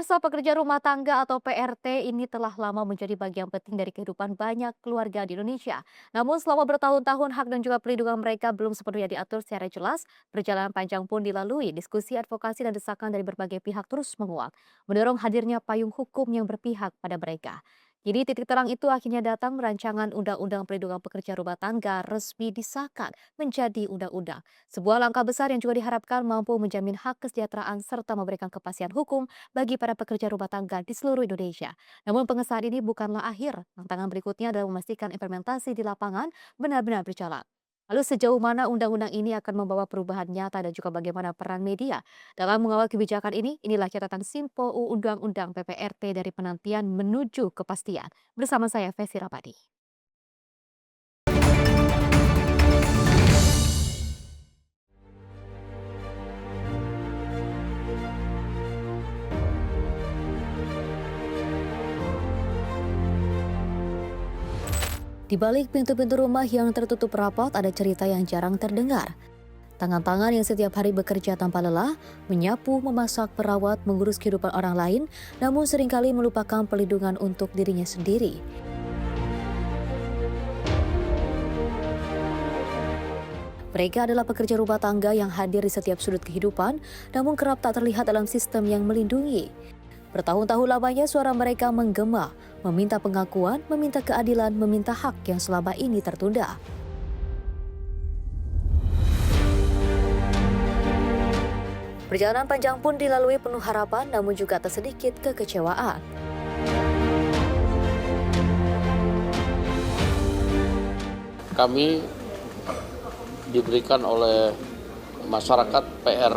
Pemirsa, pekerja rumah tangga atau PRT ini telah lama menjadi bagian penting dari kehidupan banyak keluarga di Indonesia. Namun selama bertahun-tahun hak dan juga perlindungan mereka belum sepenuhnya diatur secara jelas, perjalanan panjang pun dilalui. Diskusi, advokasi, dan desakan dari berbagai pihak terus menguat, mendorong hadirnya payung hukum yang berpihak pada mereka. Jadi titik terang itu akhirnya datang rancangan Undang-Undang Perlindungan Pekerja Rumah Tangga resmi disahkan menjadi undang-undang. Sebuah langkah besar yang juga diharapkan mampu menjamin hak kesejahteraan serta memberikan kepastian hukum bagi para pekerja rumah tangga di seluruh Indonesia. Namun pengesahan ini bukanlah akhir. Tantangan berikutnya adalah memastikan implementasi di lapangan benar-benar berjalan. Lalu sejauh mana undang-undang ini akan membawa perubahan nyata dan juga bagaimana peran media dalam mengawal kebijakan ini? Inilah catatan Simpo Undang-Undang PPRT dari penantian menuju kepastian. Bersama saya, Vesi Rapadi. Di balik pintu-pintu rumah yang tertutup rapat ada cerita yang jarang terdengar. Tangan-tangan yang setiap hari bekerja tanpa lelah, menyapu, memasak, merawat, mengurus kehidupan orang lain, namun seringkali melupakan perlindungan untuk dirinya sendiri. Mereka adalah pekerja rumah tangga yang hadir di setiap sudut kehidupan, namun kerap tak terlihat dalam sistem yang melindungi. Bertahun-tahun lamanya suara mereka menggema, meminta pengakuan, meminta keadilan, meminta hak yang selama ini tertunda. Perjalanan panjang pun dilalui penuh harapan, namun juga tak sedikit kekecewaan. Kami diberikan oleh masyarakat PR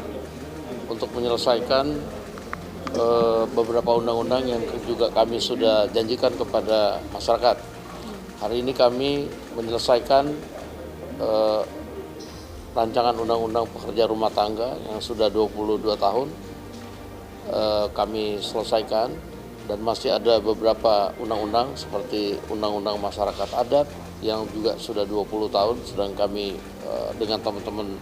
untuk menyelesaikan beberapa undang-undang yang juga kami sudah janjikan kepada masyarakat. Hari ini kami menyelesaikan rancangan undang-undang pekerja rumah tangga yang sudah 22 tahun kami selesaikan, dan masih ada beberapa undang-undang seperti undang-undang masyarakat adat yang juga sudah 20 tahun sedang kami dengan teman-teman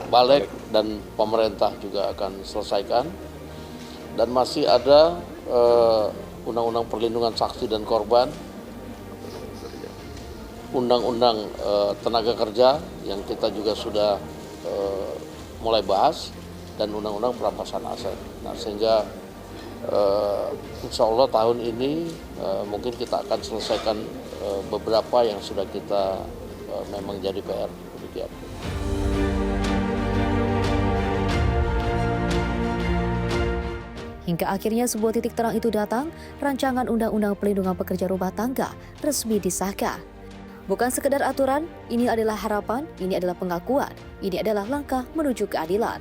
Balek dan pemerintah juga akan selesaikan. Dan masih ada undang-undang perlindungan saksi dan korban, undang-undang tenaga kerja yang kita juga sudah mulai bahas, dan undang-undang perampasan aset. Nah, sehingga insya Allah tahun ini mungkin kita akan selesaikan beberapa yang sudah kita memang jadi PR. Demikian. Hingga akhirnya sebuah titik terang itu datang, rancangan Undang-Undang Perlindungan Pekerja Rumah Tangga resmi disahkan. Bukan sekedar aturan, ini adalah harapan, ini adalah pengakuan, ini adalah langkah menuju keadilan.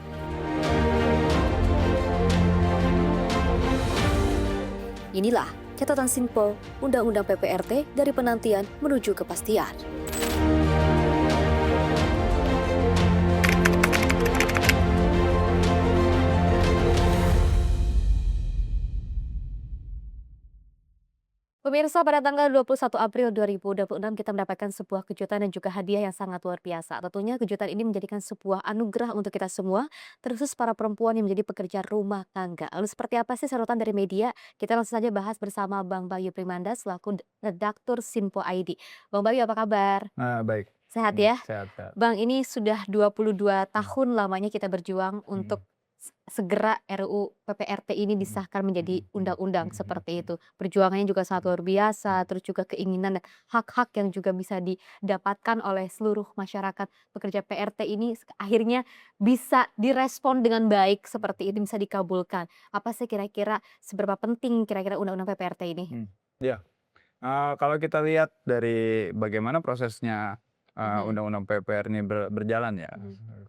Inilah catatan Simpo Undang-Undang PPRT dari penantian menuju kepastian. Pemirsa, pada tanggal 21 April 2026 kita mendapatkan sebuah kejutan dan juga hadiah yang sangat luar biasa. Tentunya kejutan ini menjadikan sebuah anugerah untuk kita semua, terkhusus para perempuan yang menjadi pekerja rumah tangga. Lalu seperti apa sih sorotan dari media? Kita langsung saja bahas bersama Bang Bayu Primanda selaku redaktur Simpo ID. Bang Bayu, apa kabar? Baik, Sehat ya? sehat, Kak. Bang, ini sudah 22 tahun lamanya kita berjuang untuk segera RUU PPRT ini disahkan menjadi undang-undang seperti itu. Perjuangannya juga sangat luar biasa, terus juga keinginan dan hak-hak yang juga bisa didapatkan oleh seluruh masyarakat pekerja PRT ini akhirnya bisa direspon dengan baik seperti ini, bisa dikabulkan. Apa sih kira-kira seberapa penting kira-kira undang-undang PPRT ini? Ya, kalau kita lihat dari bagaimana prosesnya Undang-Undang PPR ini berjalan ya,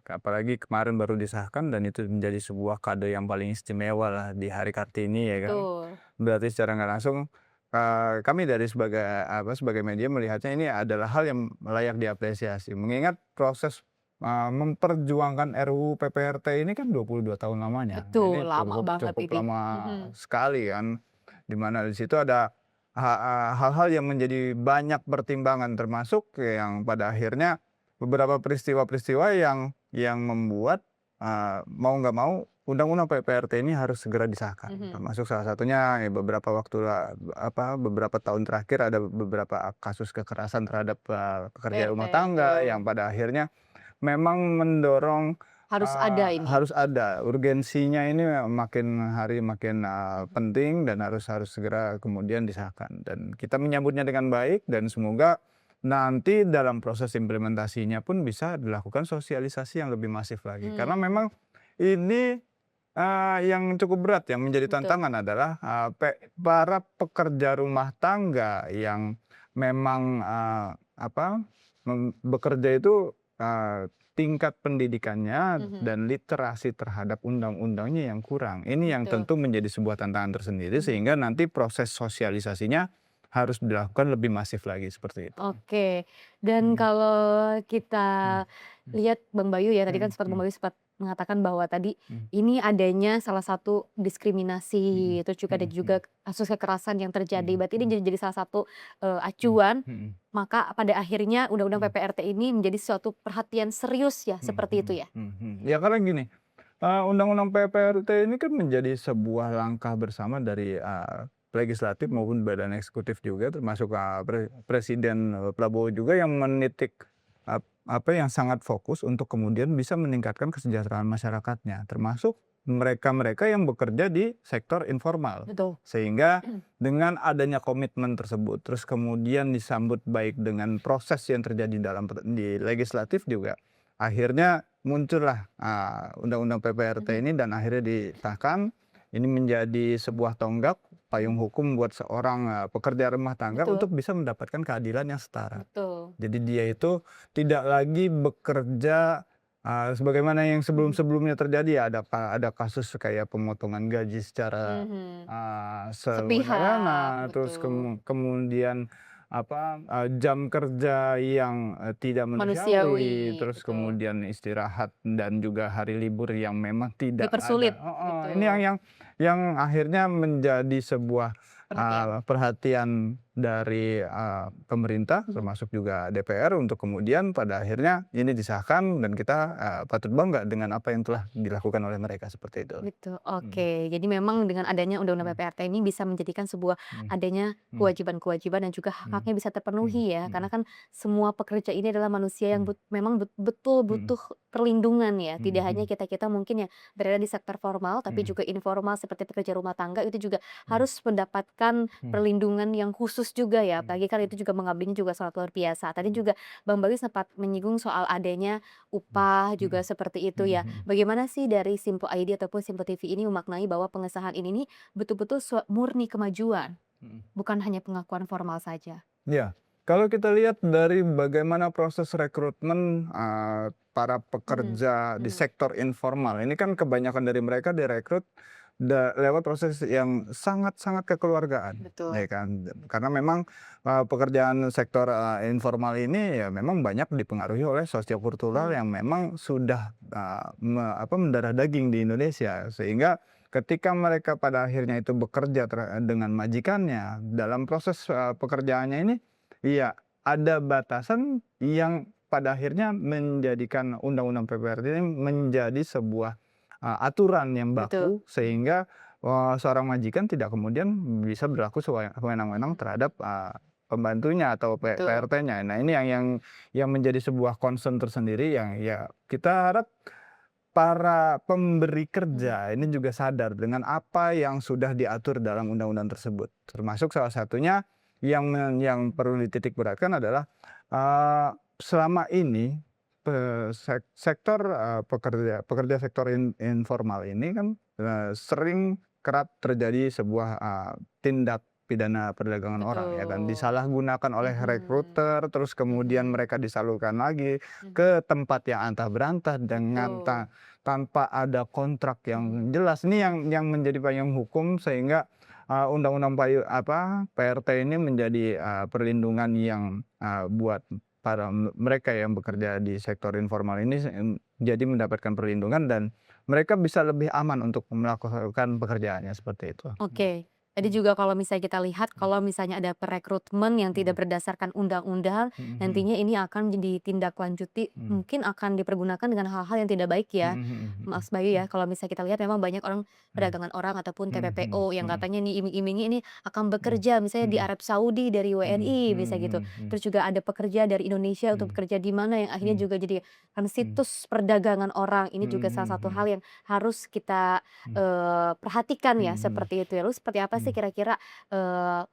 apalagi kemarin baru disahkan dan itu menjadi sebuah kado yang paling istimewa lah di hari Kartini ya kan. Betul. Berarti secara nggak langsung kami dari sebagai media melihatnya ini adalah hal yang layak diapresiasi. Mengingat proses memperjuangkan RUU PPRT ini kan 22 tahun lamanya. Betul, Ini lama banget cukup ini. lama sekali kan. Di mana di situ ada hal-hal yang menjadi banyak pertimbangan, termasuk yang pada akhirnya beberapa peristiwa-peristiwa yang membuat mau nggak mau undang-undang PPRT ini harus segera disahkan. Termasuk salah satunya beberapa beberapa tahun terakhir ada beberapa kasus kekerasan terhadap pekerja PRT, rumah tangga betul. yang pada akhirnya memang mendorong Harus ada ini. harus ada urgensinya ini makin hari makin penting dan harus segera kemudian disahkan. Dan kita menyambutnya dengan baik dan semoga nanti dalam proses implementasinya pun bisa dilakukan sosialisasi yang lebih masif lagi. Karena memang ini yang cukup berat yang menjadi Betul. tantangan adalah para pekerja rumah tangga yang memang bekerja itu tingkat pendidikannya dan literasi terhadap undang-undangnya yang kurang. Ini yang Betul. tentu menjadi sebuah tantangan tersendiri sehingga nanti proses sosialisasinya harus dilakukan lebih masif lagi seperti itu. Oke, dan kalau kita lihat Bang Bayu ya, tadi kan Bang Bayu sempat mengatakan bahwa tadi ini adanya salah satu diskriminasi, terus juga ada juga kasus kekerasan yang terjadi. Berarti ini jadi salah satu acuan, maka pada akhirnya Undang-Undang PPRT ini menjadi suatu perhatian serius ya, seperti itu ya? Ya karena gini, Undang-Undang PPRT ini kan menjadi sebuah langkah bersama dari legislatif maupun badan eksekutif juga, termasuk Presiden Prabowo juga yang menitik yang sangat fokus untuk kemudian bisa meningkatkan kesejahteraan masyarakatnya, termasuk mereka-mereka yang bekerja di sektor informal. Betul. Sehingga dengan adanya komitmen tersebut, terus kemudian disambut baik dengan proses yang terjadi di legislatif juga, akhirnya muncullah Undang-Undang PPRT ini dan akhirnya disahkan. Ini menjadi sebuah tonggak payung hukum buat seorang pekerja rumah tangga Betul. untuk bisa mendapatkan keadilan yang setara. Betul. Jadi dia itu tidak lagi bekerja sebagaimana yang sebelum-sebelumnya terjadi, ada kasus kayak pemotongan gaji secara semena-mena, terus betul. kemudian jam kerja yang tidak manusiawi, Manusiawi, terus betul. kemudian istirahat dan juga hari libur yang memang tidak Dipersulit, ada. Ini betul. yang akhirnya menjadi sebuah perhatian dari pemerintah, termasuk juga DPR untuk kemudian pada akhirnya ini disahkan dan kita patut bangga dengan apa yang telah dilakukan oleh mereka seperti itu. Gitu, oke. Jadi memang dengan adanya Undang-Undang PPRT ini bisa menjadikan sebuah adanya kewajiban-kewajiban dan juga hak-haknya bisa terpenuhi ya. Karena kan semua pekerja ini adalah manusia yang memang betul butuh perlindungan ya. Tidak hanya kita-kita mungkin yang berada di sektor formal, tapi juga informal seperti pekerja rumah tangga itu juga harus mendapatkan perlindungan yang khusus juga ya. Apalagi kan itu juga mengabdinya juga sangat luar biasa. Tadi juga Bang Bayu sempat menyinggung soal adanya upah juga seperti itu ya. Bagaimana sih dari Simpo ID ataupun Simpo TV ini memaknai bahwa pengesahan ini nih betul-betul murni kemajuan, bukan hanya pengakuan formal saja? Ya, kalau kita lihat dari bagaimana proses rekrutmen para pekerja di sektor informal, ini kan kebanyakan dari mereka direkrut lewat proses yang sangat-sangat kekeluargaan, Betul. ya kan? Karena memang pekerjaan sektor informal ini ya memang banyak dipengaruhi oleh sosiokultural yang memang sudah mendarah daging di Indonesia, sehingga ketika mereka pada akhirnya itu bekerja dengan majikannya dalam proses pekerjaannya ini, iya ada batasan yang pada akhirnya menjadikan Undang-Undang PPRT ini menjadi sebuah aturan yang baku sehingga seorang majikan tidak kemudian bisa berlaku sewenang-wenang terhadap pembantunya atau PRT-nya. Nah ini yang menjadi sebuah concern tersendiri yang ya kita harap para pemberi kerja ini juga sadar dengan apa yang sudah diatur dalam undang-undang tersebut. Termasuk salah satunya yang perlu dititik beratkan adalah selama ini sektor pekerja sektor informal ini kan sering kerap terjadi sebuah tindak pidana perdagangan orang ya kan, disalahgunakan oleh rekruter, terus kemudian mereka disalurkan lagi ke tempat yang antah berantah dengan tanpa ada kontrak yang jelas. Ini yang menjadi payung hukum sehingga Undang-Undang PRT ini menjadi perlindungan yang buat para mereka yang bekerja di sektor informal ini jadi mendapatkan perlindungan dan mereka bisa lebih aman untuk melakukan pekerjaannya seperti itu. Oke, Tadi juga kalau misalnya kita lihat, kalau misalnya ada perekrutmen yang tidak Mhm. berdasarkan undang-undang, Mhm mhm. nantinya ini akan ditindaklanjuti, Mhm. mungkin akan dipergunakan dengan hal-hal yang tidak baik ya, Mhm mhm Mas mhm. Bayu ya. Kalau misalnya kita lihat memang banyak orang Mhm. perdagangan orang ataupun Mhm mhm TPPO yang mhm. katanya nih iming-imingnya ini akan Mhm. bekerja misalnya di Mhm. Arab Saudi dari Mhm. WNI bisa gitu. Mhm mhm Terus juga ada pekerja dari Indonesia untuk mhm. bekerja di mana yang akhirnya Mhm. juga jadi kan Mhm. situs perdagangan orang. Ini Mhm juga salah mhm satu mhm. hal yang harus kita Mhm. perhatikan ya Mhm seperti itu ya. Lalu seperti apa sih mhm. kira-kira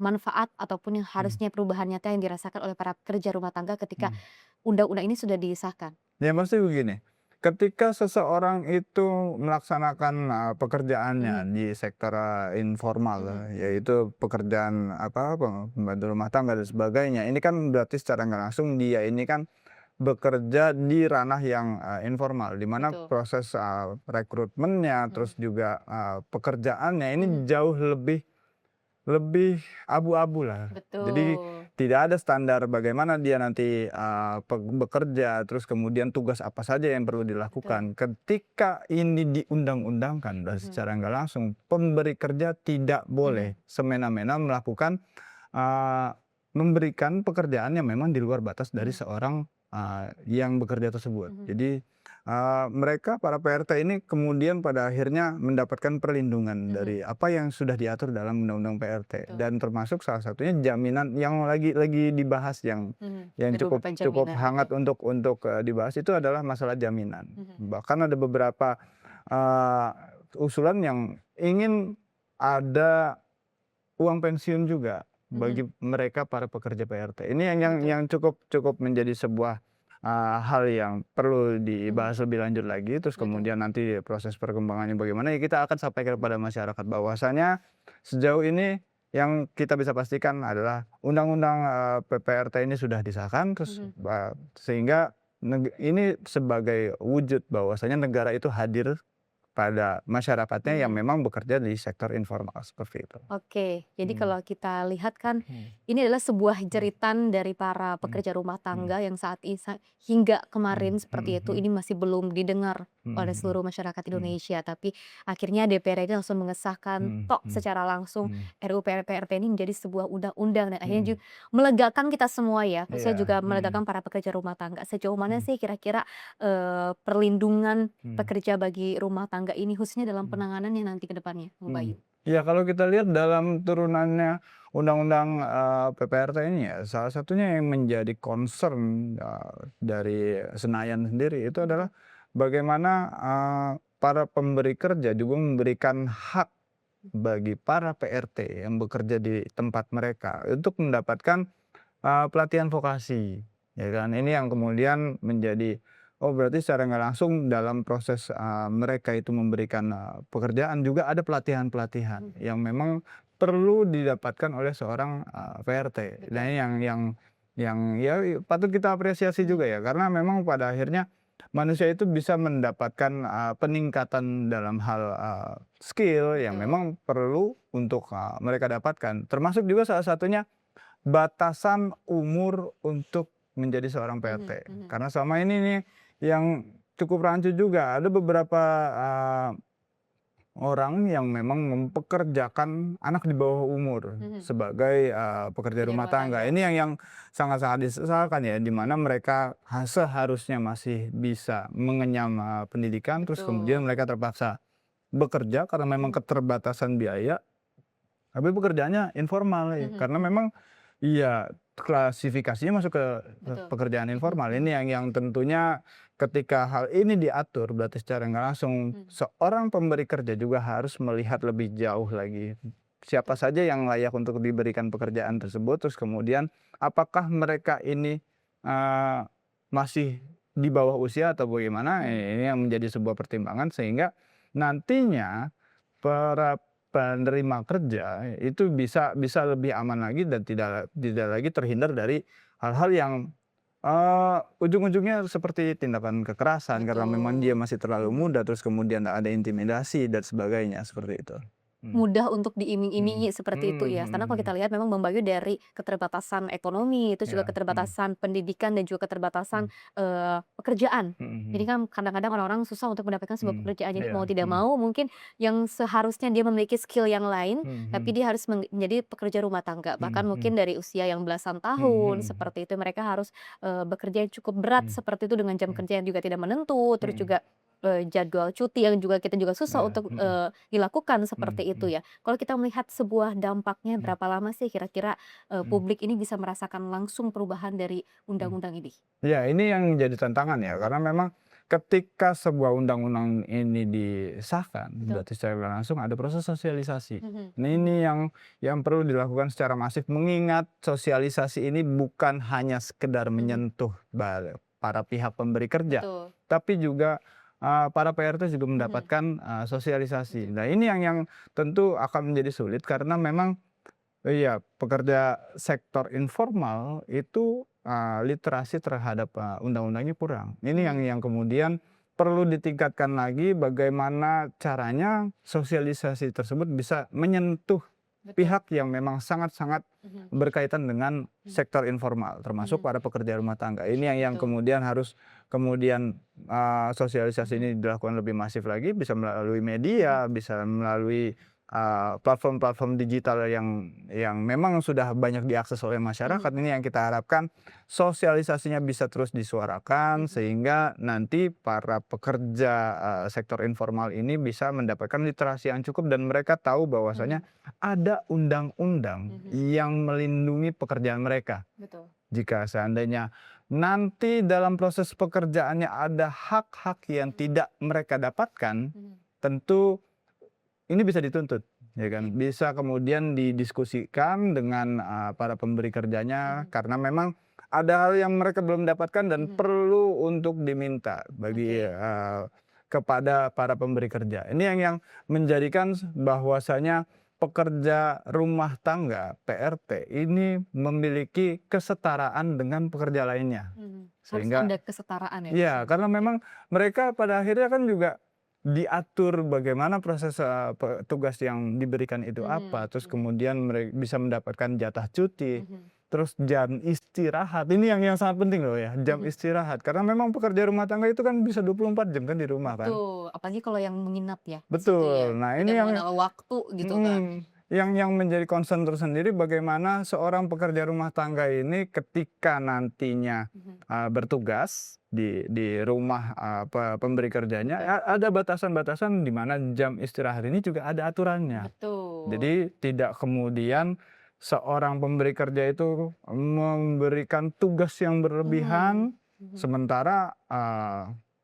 manfaat ataupun yang Mhm harusnya perubahan nyata yang dirasakan oleh para pekerja rumah tangga ketika mhm. undang-undang ini sudah disahkan? Ya pasti begini, ketika seseorang itu melaksanakan, pekerjaannya Mhm di sektor, informal, mhm mhm. yaitu pekerjaan pembantu rumah tangga dan sebagainya, ini kan berarti secara nggak langsung dia ini kan bekerja di ranah yang, informal, di mana Betul. proses, rekrutmennya, Mhm terus juga, pekerjaannya ini mhm. jauh lebih lebih abu-abu lah. Jadi Betul. tidak ada standar bagaimana dia nanti, bekerja, terus kemudian tugas apa saja yang perlu Betul. dilakukan. Ketika ini diundang-undangkan dan Mhm secara nggak langsung, pemberi kerja tidak mhm boleh semena-mena melakukan, eee, memberikan pekerjaan yang memang di luar batas dari mhm seorang, yang bekerja tersebut. mhm Jadi, mereka para PRT ini kemudian pada akhirnya mendapatkan perlindungan mhm. dari apa yang sudah diatur dalam Undang-Undang PRT, Betul. dan termasuk salah satunya jaminan yang lagi dibahas yang Ada cukup beberapa cukup jaminan, betul. hangat untuk, dibahas itu adalah masalah jaminan. Mhm Bahkan ada beberapa, eee, usulan yang ingin ada uang pensiun juga mhm. bagi mereka para pekerja PRT. Ini yang Betul. yang cukup cukup menjadi sebuah, hal yang perlu Mhm. dibahas lebih lanjut lagi, terus Betul. kemudian nanti proses perkembangannya bagaimana, ya kita akan sampaikan kepada masyarakat bahwasanya sejauh ini yang kita bisa pastikan adalah undang-undang, PPRT ini sudah disahkan, terus Mhm. sehingga ini sebagai wujud bahwasanya negara itu hadir pada masyarakatnya yang Mhm. memang bekerja di sektor informal, seperti itu. Oke, jadi Mhm. kalau kita lihat kan Mhm. ini adalah sebuah Mhm. jeritan dari para Mhm. pekerja rumah Mhm. tangga yang saat ini hingga Mhm. kemarin seperti itu Mhm. ini masih belum didengar oleh Mhm. seluruh masyarakat Mhm. Indonesia. Tapi akhirnya DPR ini langsung mengesahkan Mhm. tok Mhm. secara langsung Mhm. RUU PRT ini menjadi sebuah undang-undang dan akhirnya Mhm. melegakan kita semua ya, khususnya Iya. juga Mhm. melegakan para pekerja rumah tangga. Sejauh mana Mhm. sih kira-kira perlindungan Mhm. pekerja bagi rumah tangga ini khususnya dalam Mhm. penanganannya nanti ke depannya, Bang Mhm. Bayu? Ya kalau kita lihat dalam turunannya undang-undang, PPRT ini ya, salah satunya yang menjadi concern, dari Senayan sendiri itu adalah Mhm. bagaimana, para pemberi kerja juga memberikan hak bagi para PRT yang bekerja di tempat mereka untuk mendapatkan, pelatihan vokasi, ya kan. Ini yang kemudian menjadi, oh berarti secara nggak langsung dalam proses, mereka itu memberikan, pekerjaan juga ada pelatihan-pelatihan Mhm. yang memang perlu didapatkan oleh seorang, PRT. Nah Betul. ini yang ya patut kita apresiasi Mhm juga ya, karena memang pada akhirnya manusia itu bisa mendapatkan, peningkatan dalam hal, skill yang betul. memang perlu untuk, mereka dapatkan. Termasuk juga salah satunya batasan umur untuk menjadi seorang PRT. Mhm mhm Karena selama ini nih yang cukup rancu juga, ada beberapa, orang yang memang mempekerjakan anak di bawah umur mhm. sebagai, pekerja Pekerja rumah rumah tangga. tangga. Ini yang sangat-sangat disesalkan ya, di mana Mhm. mereka seharusnya masih bisa mengenyam, pendidikan, terus kemudian Betul. mereka terpaksa bekerja karena memang Mhm keterbatasan biaya, tapi pekerjaannya informal ya, mhm karena mhm. memang iya, klasifikasinya masuk ke Betul. pekerjaan Mhm informal. mhm Ini yang tentunya ketika hal ini diatur, berarti secara nggak langsung mhm. seorang pemberi kerja juga harus melihat lebih jauh lagi. Siapa Betul. saja yang layak untuk diberikan pekerjaan tersebut, terus kemudian apakah mereka ini, eee, masih di bawah usia atau bagaimana, Mhm. ini yang menjadi sebuah pertimbangan sehingga nantinya para penerima kerja itu bisa bisa lebih aman lagi dan tidak tidak lagi terhindar dari hal-hal yang, ujung-ujungnya seperti tindakan kekerasan karena memang dia Betul. masih terlalu Mhm. muda, terus kemudian ada intimidasi dan sebagainya, seperti itu. mudah untuk diiming-imingi seperti itu Mhm ya. Karena kalau kita mhm. lihat memang Bang Bayu dari keterbatasan ekonomi, itu juga Iya, keterbatasan pendidikan dan juga keterbatasan, mhm, pekerjaan. mhm Jadi mhm, kan kadang-kadang orang-orang susah untuk mendapatkan sebuah pekerjaan. Jadi iya, mau tidak mau mungkin yang seharusnya dia memiliki skill yang lain, tapi mhm dia harus menjadi pekerja rumah tangga. Bahkan mhm mungkin dari usia yang belasan mhm tahun, mhm seperti itu mereka harus, bekerja yang cukup berat mhm seperti itu dengan jam mhm kerja yang juga tidak menentu, terus mhm, juga, jadwal cuti yang juga kita juga susah iya, untuk, mhm dilakukan mhm seperti itu mhm ya. Kalau kita melihat sebuah dampaknya mhm berapa lama sih kira-kira, mhm publik ini bisa merasakan langsung perubahan dari mhm. undang-undang ini? Ya, ini yang jadi tantangan ya, karena memang ketika sebuah undang-undang ini disahkan, Betul. berarti secara langsung ada proses sosialisasi. Mhm Nah, mhm. ini yang perlu dilakukan secara masif, mengingat sosialisasi ini bukan hanya sekedar Mhm. menyentuh para pihak pemberi kerja, Betul. tapi juga, para PRT juga Mhm. mendapatkan, sosialisasi. Betul. Nah, ini yang tentu akan menjadi sulit karena memang iya, pekerja sektor informal itu, literasi terhadap, undang-undangnya kurang. Ini yang Mhm. kemudian perlu ditingkatkan lagi bagaimana caranya sosialisasi tersebut bisa menyentuh Betul. pihak yang memang sangat-sangat Mhm berkaitan dengan mhm sektor informal, termasuk mhm. para pekerja rumah tangga. Ini yang Betul. kemudian harus kemudian, sosialisasi Mhm ini dilakukan lebih masif lagi, bisa melalui mhm media, bisa melalui platform-platform digital yang memang sudah banyak diakses oleh masyarakat. mhm Ini yang kita harapkan sosialisasinya bisa terus disuarakan mhm sehingga nanti para pekerja, sektor informal ini bisa mendapatkan literasi yang cukup dan mereka tahu mhm bahwasanya ada undang-undang mhm. yang melindungi pekerjaan mereka. Betul. Jika seandainya nanti dalam proses pekerjaannya ada hak-hak yang Mhm tidak mereka dapatkan, mhm. tentu ini bisa dituntut, ya Oke. kan. Bisa kemudian didiskusikan dengan, para pemberi kerjanya, Mhm karena memang ada hal yang mereka belum dapatkan dan mhm. perlu untuk diminta bagi, Oke. kepada para pemberi kerja. Ini yang menjadikan bahwasanya pekerja rumah tangga, PRT, ini memiliki kesetaraan dengan pekerja lainnya. Mhm. Harus Sehingga ada kesetaraan ya di iya, sini. karena Oke. memang mereka pada akhirnya kan juga diatur bagaimana proses, tugas yang diberikan itu apa, Mhm terus mhm kemudian bisa mendapatkan jatah cuti, mhm terus jam istirahat. Ini yang sangat penting loh ya, jam mhm. istirahat. Karena memang pekerja rumah tangga itu kan bisa 24 jam kan di rumah kan. Betul, apalagi kalau yang menginap ya di situ ya, Betul. Nah, ini tidak yang mengenal waktu gitu kan. yang menjadi concern tersendiri bagaimana seorang pekerja rumah tangga ini ketika nantinya, Mhm. bertugas di rumah, pemberi kerjanya, Betul ada batasan-batasan di mana jam istirahat ini juga ada aturannya. betul. Jadi tidak kemudian seorang pemberi kerja itu memberikan tugas yang Mhm berlebihan, mhm. sementara,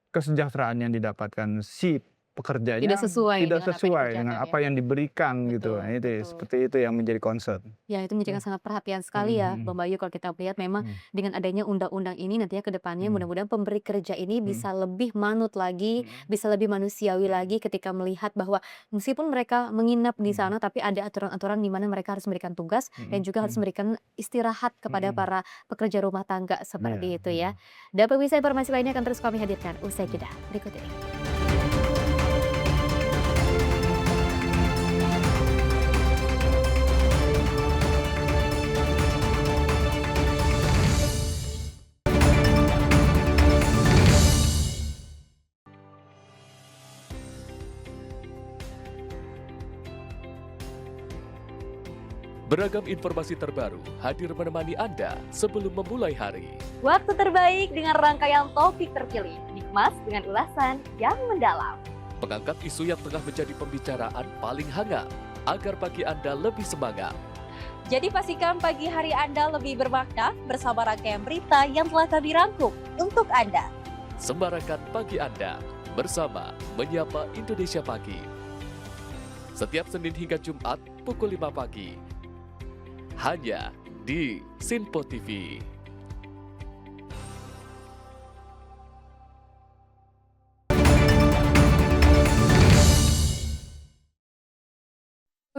kesejahteraan yang didapatkan si Tidak pekerjanya sesuai tidak dengan apa yang sesuai dengan dikerjakan ya. apa yang diberikan gitu. Nah Betul itu betul. seperti itu yang menjadi concern. Ya, itu menjadikan Mmm, sangat perhatian mhm sekali ya, mhm, Bang Bayu, kalau kita melihat memang mhm, dengan adanya undang-undang ini nantinya ke depannya mhm, mudah-mudahan pemberi kerja ini mhm, bisa lebih manut lagi, mhm, bisa lebih manusiawi lagi ketika melihat bahwa meskipun mereka menginap di mhm, sana, tapi ada aturan-aturan di mana mereka harus memberikan tugas dan mhm, juga harus mhm, memberikan istirahat kepada mhm, para pekerja rumah tangga iya, seperti itu ya. mhm. Dan pemirsa informasi lainnya akan terus kami hadirkan usai jeda berikut ini. Beragam informasi terbaru hadir menemani Anda sebelum memulai hari. Waktu terbaik dengan rangkaian topik terpilih, dikemas dengan ulasan yang mendalam. Mengangkat isu yang tengah menjadi pembicaraan paling hangat agar pagi Anda lebih semangat. Jadi pastikan pagi hari Anda lebih bermakna bersama rangkaian berita yang telah kami rangkum untuk Anda. Sembarakan pagi Anda bersama Menyapa Indonesia Pagi. Setiap Senin hingga Jumat pukul 5 pagi. Hanya di Sinpo TV.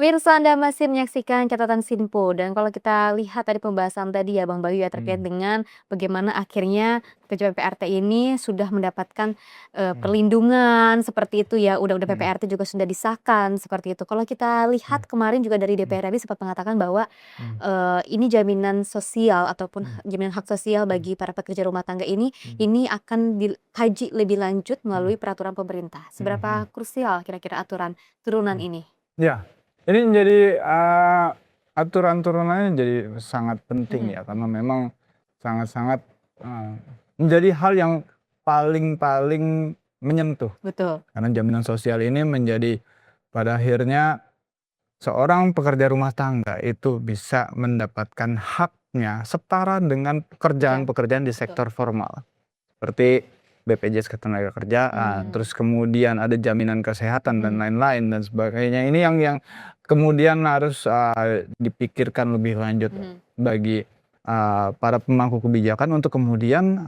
Pemirsa, Anda masih menyaksikan catatan Sinpo, dan kalau kita lihat tadi pembahasan tadi ya Bang Bayu ya terkait dengan bagaimana akhirnya pekerja PPRT ini sudah mendapatkan perlindungan seperti itu ya, undang-undang PPRT juga sudah disahkan seperti itu. Kalau kita lihat kemarin juga dari DPR RI sempat mengatakan bahwa ini jaminan sosial ataupun jaminan hak sosial bagi para pekerja rumah tangga ini akan dikaji lebih lanjut melalui peraturan pemerintah. Seberapa krusial kira-kira aturan turunan ini? Ya, ini menjadi aturan turunannya jadi sangat penting ya, karena memang sangat-sangat menjadi hal yang paling menyentuh. Betul. Karena jaminan sosial ini menjadi pada akhirnya seorang pekerja rumah tangga itu bisa mendapatkan haknya setara dengan pekerjaan-pekerjaan di sektor formal. Seperti BPJS Ketenagakerjaan, terus kemudian ada jaminan kesehatan dan lain-lain dan sebagainya. Ini yang kemudian harus dipikirkan lebih lanjut bagi para pemangku kebijakan untuk kemudian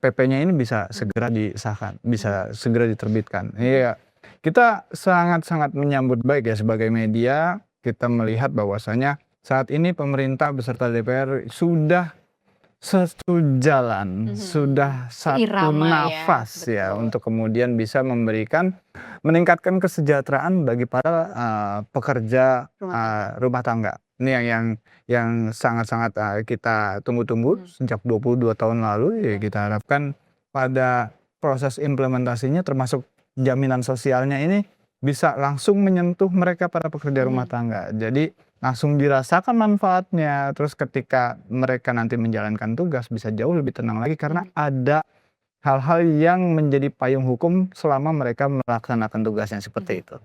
PP-nya ini bisa segera disahkan, bisa segera diterbitkan. Iya, kita sangat-sangat menyambut baik ya sebagai media. Kita melihat bahwasanya saat ini pemerintah beserta DPR sudah satu jalan, sudah satu Seirama ya, nafas ya betul. untuk kemudian bisa meningkatkan kesejahteraan bagi para pekerja rumah tangga. Ini yang sangat-sangat kita tunggu-tunggu sejak 22 tahun lalu ya, kita harapkan pada proses implementasinya termasuk jaminan sosialnya ini bisa langsung menyentuh mereka para pekerja rumah tangga. Jadi langsung dirasakan manfaatnya, terus ketika mereka nanti menjalankan tugas bisa jauh lebih tenang lagi karena ada hal-hal yang menjadi payung hukum selama mereka melaksanakan tugasnya seperti itu.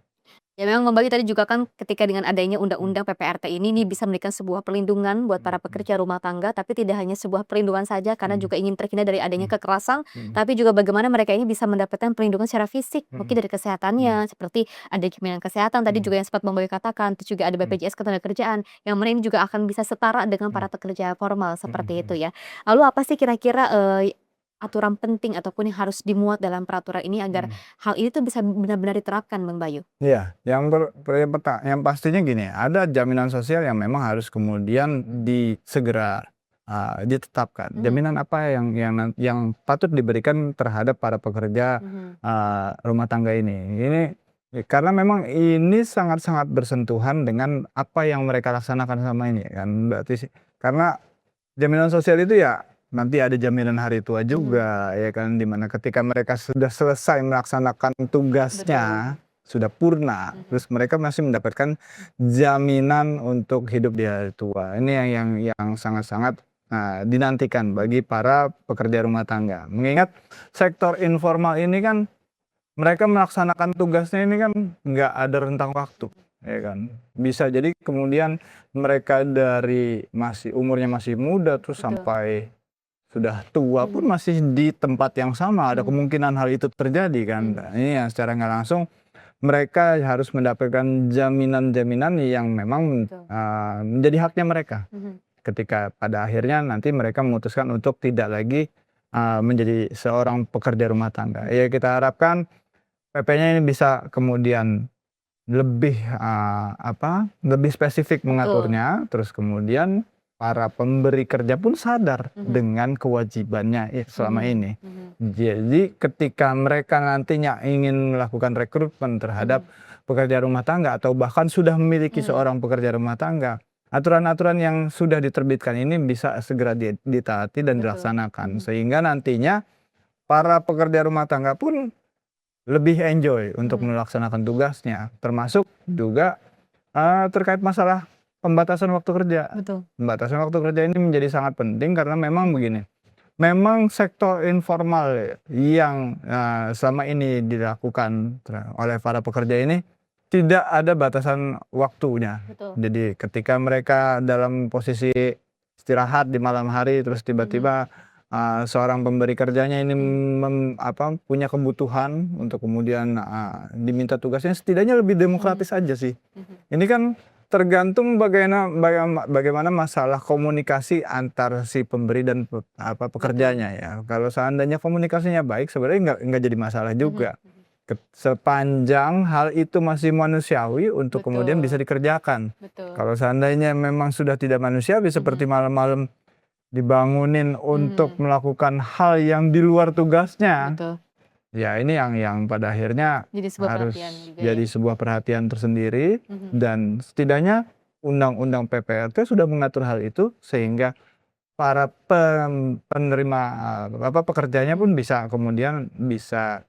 Ya memang Bang Bayu tadi juga kan ketika dengan adanya undang-undang PPRT ini bisa memberikan sebuah perlindungan buat para pekerja rumah tangga, tapi tidak hanya sebuah perlindungan saja karena juga ingin terhindar dari adanya kekerasan, tapi juga bagaimana mereka ini bisa mendapatkan perlindungan secara fisik, mungkin dari kesehatannya, seperti ada jaminan kesehatan tadi juga yang sempat Bang Bayu katakan, terus juga ada BPJS Ketenagakerjaan, yang mana ini juga akan bisa setara dengan para pekerja formal seperti itu ya. Lalu apa sih kira-kira aturan penting ataupun yang harus dimuat dalam peraturan ini agar hal ini tuh bisa benar-benar diterapkan Bang Bayu? Iya, yang pastinya gini, ada jaminan sosial yang memang harus kemudian segera ditetapkan. Jaminan apa yang patut diberikan terhadap para pekerja rumah tangga ini? Ini karena memang ini sangat-sangat bersentuhan dengan apa yang mereka laksanakan selama ini kan, berarti karena jaminan sosial itu ya nanti ada jaminan hari tua juga ya kan, dimana ketika mereka sudah selesai melaksanakan tugasnya sudah purna, terus mereka masih mendapatkan jaminan untuk hidup di hari tua. Ini yang sangat-sangat dinantikan bagi para pekerja rumah tangga. Mengingat sektor informal ini kan mereka melaksanakan tugasnya ini kan nggak ada rentang waktu, ya kan. Bisa jadi kemudian mereka dari umurnya masih muda terus sampai sudah tua pun masih di tempat yang sama, ada kemungkinan hal itu terjadi kan. Ini yang secara nggak langsung mereka harus mendapatkan jaminan-jaminan yang memang menjadi haknya mereka. Ketika pada akhirnya nanti mereka memutuskan untuk tidak lagi menjadi seorang pekerja rumah tangga. Ya kita harapkan PP-nya ini bisa kemudian lebih lebih spesifik mengaturnya, terus kemudian para pemberi kerja pun sadar dengan kewajibannya selama ini. Jadi ketika mereka nantinya ingin melakukan rekrutmen terhadap pekerja rumah tangga atau bahkan sudah memiliki seorang pekerja rumah tangga, aturan-aturan yang sudah diterbitkan ini bisa segera ditaati dan dilaksanakan. Sehingga nantinya para pekerja rumah tangga pun lebih enjoy untuk melaksanakan tugasnya. Termasuk juga terkait masalah pembatasan waktu kerja. Pembatasan waktu kerja ini menjadi sangat penting karena memang begini. Memang sektor informal yang selama ini dilakukan oleh para pekerja ini tidak ada batasan waktunya. Jadi ketika mereka dalam posisi istirahat di malam hari terus tiba-tiba seorang pemberi kerjanya ini punya kebutuhan untuk kemudian diminta tugasnya, setidaknya lebih demokratis aja sih. Ini kan tergantung bagaimana masalah komunikasi antar si pemberi dan pekerjanya ya. Kalau seandainya komunikasinya baik sebenarnya nggak jadi masalah juga. sepanjang hal itu masih manusiawi untuk kemudian Betul. bisa dikerjakan. Betul. Kalau seandainya memang sudah tidak manusiawi seperti malam-malam dibangunin untuk melakukan hal yang di luar tugasnya, Betul. ya ini yang pada akhirnya Jadi sebuah harus perhatian juga jadi ya. sebuah perhatian tersendiri, Mhm. dan setidaknya Undang-Undang PPRT sudah mengatur hal itu sehingga para penerima pekerjanya pun bisa kemudian bisa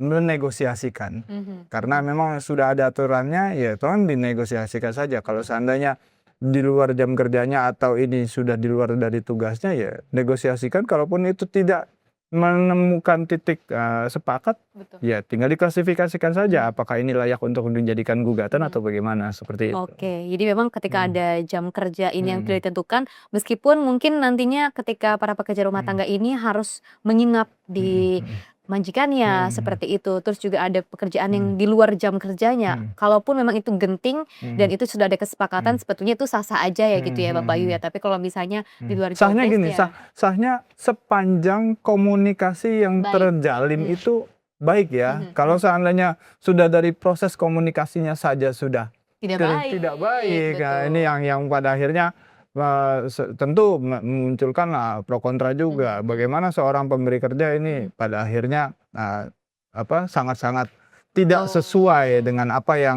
menegosiasikan. Mhm. Karena memang sudah ada aturannya, ya tolong dinegosiasikan saja. Kalau seandainya di luar jam kerjanya atau ini sudah di luar dari tugasnya, ya negosiasikan. Kalaupun itu tidak menemukan titik sepakat, Betul. ya tinggal diklasifikasikan saja apakah ini layak untuk dijadikan gugatan atau bagaimana, seperti itu. Oke, jadi memang ketika ada jam kerja ini yang Hmm. tidak ditentukan, meskipun mungkin nantinya ketika para pekerja rumah tangga ini harus menginap di majikannya seperti itu, terus juga ada pekerjaan yang di luar jam kerjanya. Kalaupun memang itu genting dan itu sudah ada kesepakatan, sebetulnya itu sah-sah aja ya gitu ya Bapak Bayu ya. Tapi kalau misalnya di luar job Sahnya gini, desk ya. sahnya sepanjang komunikasi yang Baik. terjalin itu baik ya. Kalau seandainya sudah dari proses komunikasinya saja sudah Tidak baik. tidak baik, nah, Betul. ini yang pada akhirnya tentu memunculkan pro kontra juga. Bagaimana seorang pemberi kerja ini pada akhirnya sangat-sangat tidak sesuai dengan apa yang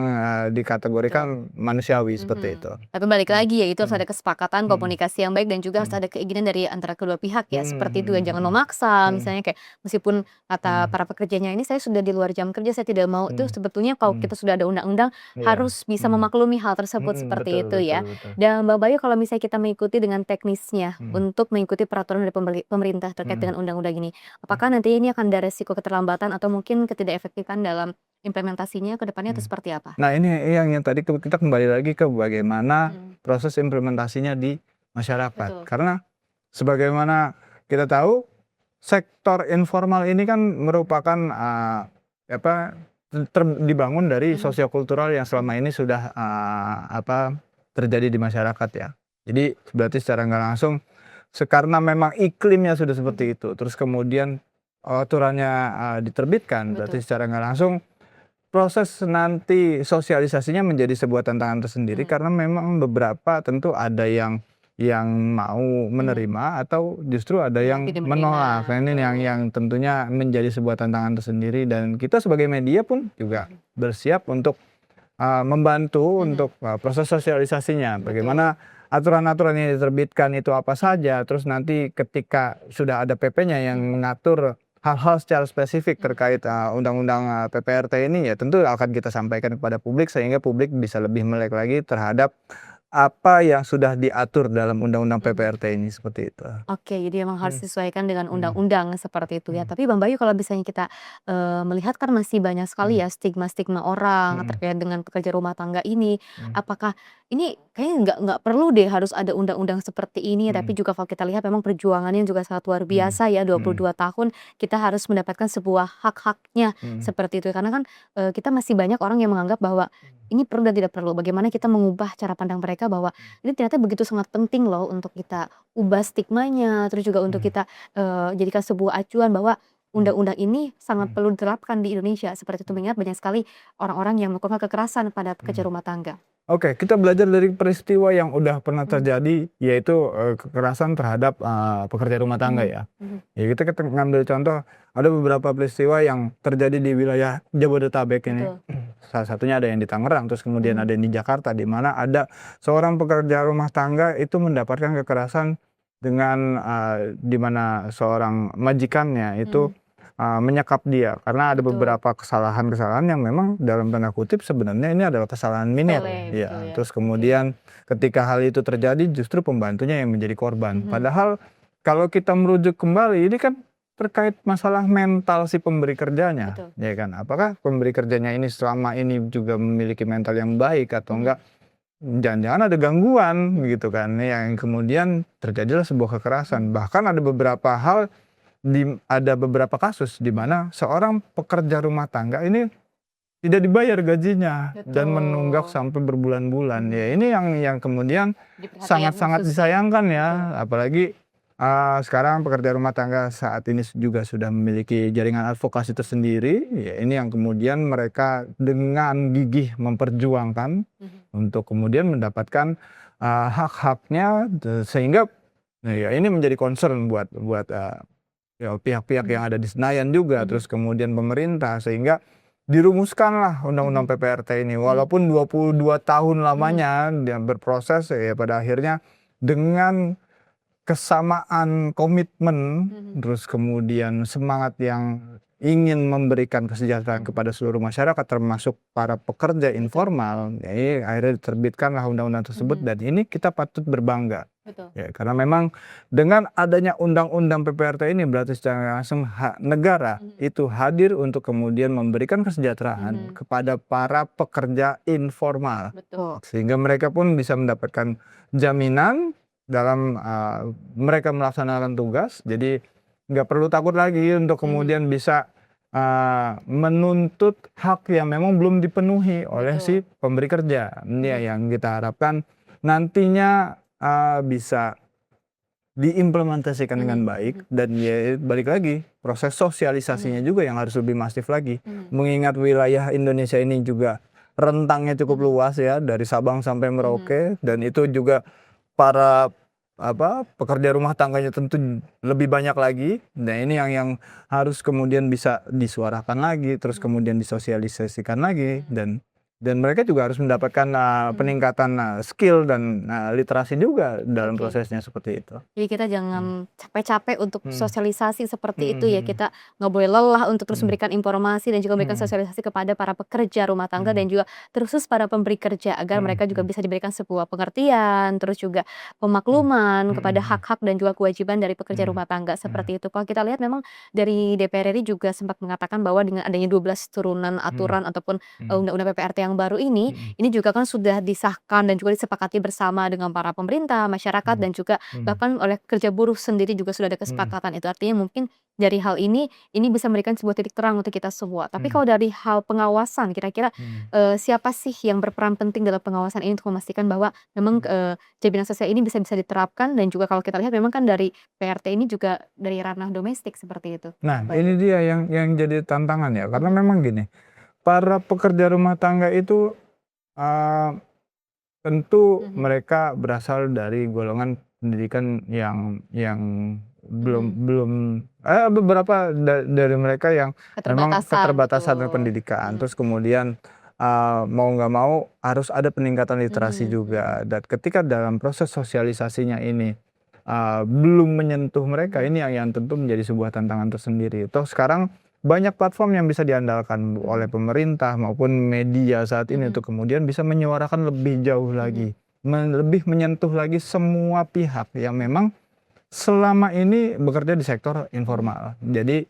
dikategorikan manusiawi seperti itu. Tapi balik lagi ya itu harus ada kesepakatan, komunikasi yang baik dan juga harus ada keinginan dari antara kedua pihak ya. Seperti itu, jangan memaksa. Misalnya kayak meskipun kata para pekerjanya ini saya sudah di luar jam kerja, saya tidak mau. Itu sebetulnya kalau kita sudah ada undang-undang harus bisa memaklumi hal tersebut seperti itu ya. Dan Mbak Bayu, kalau misalnya kita mengikuti dengan teknisnya untuk mengikuti peraturan dari pemerintah terkait dengan undang-undang ini, apakah nantinya ini akan ada resiko keterlambatan atau mungkin ketidakefektifan dalam implementasinya ke depannya atau seperti apa? Nah, ini yang tadi kita kembali lagi ke bagaimana proses implementasinya di masyarakat. Betul. Karena sebagaimana kita tahu, sektor informal ini kan merupakan dibangun dari sosiokultural yang selama ini sudah terjadi di masyarakat ya. Jadi berarti secara nggak langsung, karena memang iklimnya sudah seperti itu, terus kemudian aturannya diterbitkan, berarti secara nggak langsung proses nanti sosialisasinya menjadi sebuah tantangan tersendiri, karena memang beberapa tentu ada yang mau menerima atau justru ada yang tidak menolak. menerima. Nah, ini yang tentunya menjadi sebuah tantangan tersendiri, dan kita sebagai media pun juga bersiap untuk membantu untuk proses sosialisasinya. Bagaimana aturan-aturan yang diterbitkan itu apa saja, terus nanti ketika sudah ada PP-nya yang mengatur hal-hal secara spesifik terkait undang-undang PPRT ini, ya tentu akan kita sampaikan kepada publik sehingga publik bisa lebih melek lagi terhadap apa yang sudah diatur dalam undang-undang PPRT ini, seperti itu. Oke, jadi memang harus disesuaikan dengan undang-undang seperti itu ya. Tapi Bang Bayu, kalau misalnya kita melihat kan masih banyak sekali ya stigma-stigma orang terkait dengan pekerja rumah tangga ini. Apakah ini kayaknya nggak perlu deh harus ada undang-undang seperti ini, tapi juga kalau kita lihat memang perjuangannya juga sangat luar biasa ya, 22 tahun kita harus mendapatkan sebuah hak-haknya seperti itu. Karena kan kita masih banyak orang yang menganggap bahwa ini perlu dan tidak perlu. Bagaimana kita mengubah cara pandang mereka bahwa ini ternyata begitu sangat penting loh untuk kita ubah stigmanya, terus juga untuk kita jadikan sebuah acuan bahwa undang-undang ini sangat perlu diterapkan di Indonesia. Seperti itu, mengingat banyak sekali orang-orang yang melakukan kekerasan pada pekerja rumah tangga. Oke, kita belajar dari peristiwa yang udah pernah terjadi, yaitu kekerasan terhadap pekerja rumah tangga ya. Ya kita ngambil contoh, ada beberapa peristiwa yang terjadi di wilayah Jabodetabek ini. Salah satunya ada yang di Tangerang, terus kemudian ada yang di Jakarta, di mana ada seorang pekerja rumah tangga itu mendapatkan kekerasan dengan di mana seorang majikannya itu menyekap dia, karena ada beberapa kesalahan-kesalahan yang memang dalam tanda kutip sebenarnya ini adalah kesalahan minor. Ya. Terus kemudian ketika hal itu terjadi, justru pembantunya yang menjadi korban. Padahal kalau kita merujuk kembali, ini kan terkait masalah mental si pemberi kerjanya, ya kan? Apakah pemberi kerjanya ini selama ini juga memiliki mental yang baik atau enggak? Jangan-jangan ada gangguan gitu kan, yang kemudian terjadilah sebuah kekerasan. Bahkan ada beberapa hal, ada beberapa kasus di mana seorang pekerja rumah tangga ini tidak dibayar gajinya dan menunggak sampai berbulan-bulan. Ya ini yang kemudian sangat-sangat disayangkan ya, apalagi Sekarang pekerja rumah tangga saat ini juga sudah memiliki jaringan advokasi tersendiri, ya ini yang kemudian mereka dengan gigih memperjuangkan untuk kemudian mendapatkan, hak-haknya sehingga ya ini menjadi concern buat, ya pihak-pihak yang ada di Senayan juga, terus kemudian pemerintah sehingga dirumuskanlah Undang-Undang PPRT ini. Walaupun 22 tahun lamanya dia berproses, ya pada akhirnya dengan kesamaan komitmen, terus kemudian semangat yang ingin memberikan kesejahteraan kepada seluruh masyarakat termasuk para pekerja informal, ya akhirnya diterbitkanlah undang-undang tersebut dan ini kita patut berbangga. Betul. Ya, karena memang dengan adanya undang-undang PPRT ini berarti secara langsung negara itu hadir untuk kemudian memberikan kesejahteraan kepada para pekerja informal. Betul. Sehingga mereka pun bisa mendapatkan jaminan dalam mereka melaksanakan tugas, jadi nggak perlu takut lagi untuk kemudian bisa menuntut hak yang memang belum dipenuhi oleh si pemberi kerja. Ini yang kita harapkan nantinya bisa diimplementasikan dengan baik dan ya balik lagi proses sosialisasinya juga yang harus lebih masif lagi. Mengingat wilayah Indonesia ini juga rentangnya cukup luas ya dari Sabang sampai Merauke dan itu juga para pekerja rumah tangganya tentu lebih banyak lagi. Nah ini yang harus kemudian bisa disuarakan lagi, terus kemudian disosialisasikan lagi dan mereka juga harus mendapatkan peningkatan skill dan literasi juga dalam prosesnya seperti itu. Jadi kita jangan capek-capek untuk sosialisasi seperti itu ya, kita nggak boleh lelah untuk terus memberikan informasi dan juga memberikan sosialisasi kepada para pekerja rumah tangga dan juga terkhusus para pemberi kerja agar mereka juga bisa diberikan sebuah pengertian, terus juga pemakluman kepada hak-hak dan juga kewajiban dari pekerja rumah tangga seperti itu. Kalau kita lihat memang dari DPR RI juga sempat mengatakan bahwa dengan adanya 12 turunan aturan ataupun undang-undang PPRT yang baru ini juga kan sudah disahkan dan juga disepakati bersama dengan para pemerintah, masyarakat dan juga bahkan oleh kerja buruh sendiri juga sudah ada kesepakatan itu. Artinya mungkin dari hal ini bisa memberikan sebuah titik terang untuk kita semua. Tapi kalau dari hal pengawasan, kira-kira siapa sih yang berperan penting dalam pengawasan ini untuk memastikan bahwa memang jaminan sosial ini bisa diterapkan dan juga kalau kita lihat memang kan dari PRT ini juga dari ranah domestik seperti itu. Nah, ini dia yang jadi tantangan ya, karena memang gini, para pekerja rumah tangga itu tentu mereka berasal dari golongan pendidikan yang belum beberapa dari mereka yang memang keterbatasan pendidikan. Terus kemudian mau nggak mau harus ada peningkatan literasi juga. Dan ketika dalam proses sosialisasinya ini belum menyentuh mereka, ini yang tentu menjadi sebuah tantangan tersendiri. Toh sekarang banyak platform yang bisa diandalkan oleh pemerintah maupun media saat ini untuk kemudian bisa menyuarakan lebih jauh lagi, lebih menyentuh lagi semua pihak yang memang selama ini bekerja di sektor informal. Jadi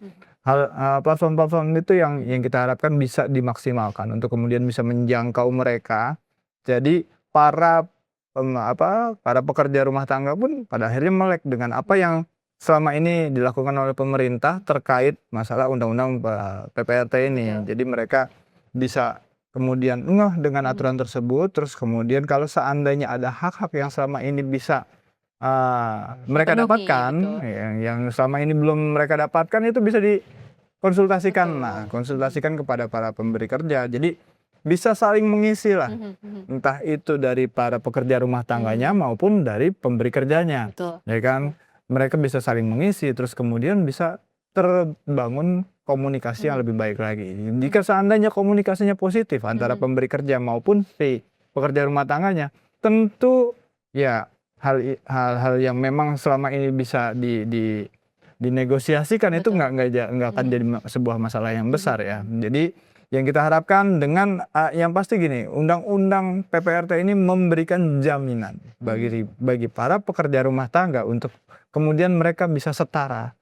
platform-platform itu yang kita harapkan bisa dimaksimalkan untuk kemudian bisa menjangkau mereka. Jadi para pekerja rumah tangga pun pada akhirnya melek dengan apa yang selama ini dilakukan oleh pemerintah terkait masalah undang-undang PPRT ini. Jadi mereka bisa kemudian ngeh dengan aturan tersebut, terus kemudian kalau seandainya ada hak-hak yang selama ini bisa mereka dapatkan, yang selama ini belum mereka dapatkan itu bisa dikonsultasikan, konsultasikan kepada para pemberi kerja. Jadi bisa saling mengisi lah, entah itu dari para pekerja rumah tangganya maupun dari pemberi kerjanya, ya kan? Mereka bisa saling mengisi, terus kemudian bisa terbangun komunikasi yang lebih baik lagi. Jika seandainya komunikasinya positif antara pemberi kerja maupun si pekerja rumah tangganya, tentu ya hal-hal yang memang selama ini bisa dinegosiasikan itu nggak akan jadi sebuah masalah yang besar ya. Jadi yang kita harapkan dengan yang pasti gini, undang-undang PPRT ini memberikan jaminan bagi para pekerja rumah tangga untuk kemudian mereka bisa setara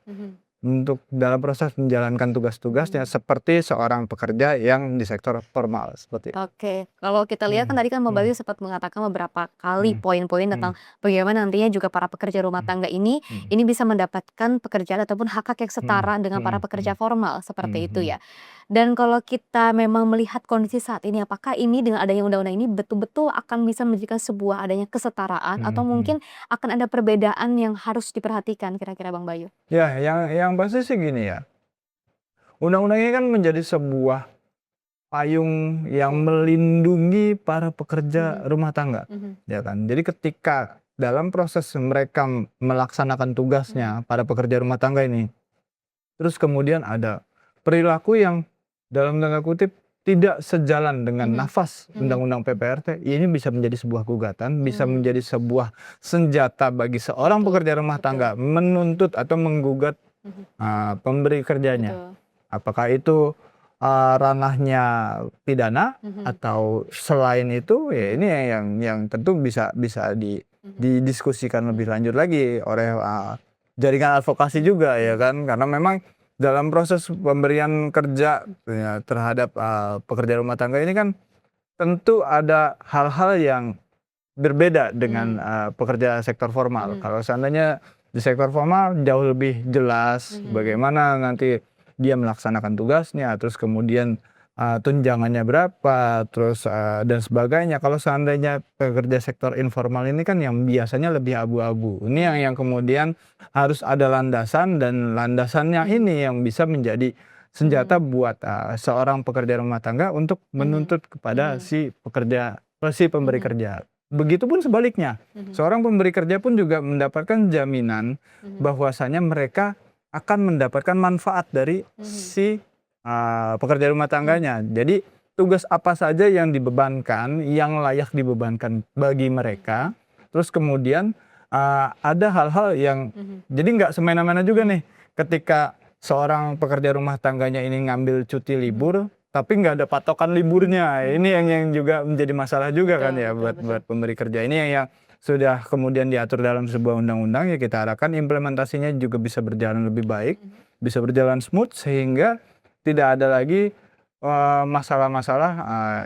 untuk dalam proses menjalankan tugas-tugasnya seperti seorang pekerja yang di sektor formal seperti itu. Oke, kalau kita lihat kan tadi kan Bang Bayu sempat mengatakan beberapa kali Hmm. poin-poin tentang bagaimana nantinya juga para pekerja rumah tangga ini bisa mendapatkan pekerjaan ataupun hak-hak yang setara dengan para pekerja formal seperti itu ya. Dan kalau kita memang melihat kondisi saat ini, apakah ini dengan adanya undang-undang ini betul-betul akan bisa menjadikan sebuah adanya kesetaraan atau mungkin akan ada perbedaan yang harus diperhatikan kira-kira Bang Bayu? Ya, yang pasti sih gini ya. Undang-undang ini kan menjadi sebuah payung yang melindungi para pekerja rumah tangga, ya kan. Jadi ketika dalam proses mereka melaksanakan tugasnya, para pekerja rumah tangga ini, terus kemudian ada perilaku yang dalam tanda kutip tidak sejalan dengan nafas Undang-Undang PPRT, ini bisa menjadi sebuah gugatan, bisa menjadi sebuah senjata bagi seorang pekerja rumah tangga menuntut atau menggugat pemberi kerjanya. Betul. Apakah itu ranahnya pidana atau selain itu, ya ini yang tentu bisa didiskusikan lebih lanjut lagi oleh jaringan advokasi juga, ya kan, karena memang dalam proses pemberian kerja ya, terhadap pekerja rumah tangga ini kan tentu ada hal-hal yang berbeda dengan pekerja sektor formal. Kalau seandainya di sektor formal jauh lebih jelas bagaimana nanti dia melaksanakan tugasnya, terus kemudian tunjangannya berapa, terus dan sebagainya. Kalau seandainya pekerja sektor informal ini kan yang biasanya lebih abu-abu. Ini yang kemudian harus ada landasan, dan landasannya ini yang bisa menjadi senjata buat seorang pekerja rumah tangga untuk menuntut kepada si pemberi kerja. Begitupun sebaliknya, seorang pemberi kerja pun juga mendapatkan jaminan bahwasanya mereka akan mendapatkan manfaat dari si pekerja rumah tangganya. Jadi tugas apa saja yang dibebankan, yang layak dibebankan bagi mereka. Terus kemudian ada hal-hal yang jadi nggak semena-mena juga nih, ketika seorang pekerja rumah tangganya ini ngambil cuti libur, tapi nggak ada patokan liburnya. Ini yang juga menjadi masalah juga kan ya buat pemberi kerja ini yang sudah kemudian diatur dalam sebuah undang-undang. Ya kita harapkan implementasinya juga bisa berjalan lebih baik, bisa berjalan smooth, sehingga tidak ada lagi masalah-masalah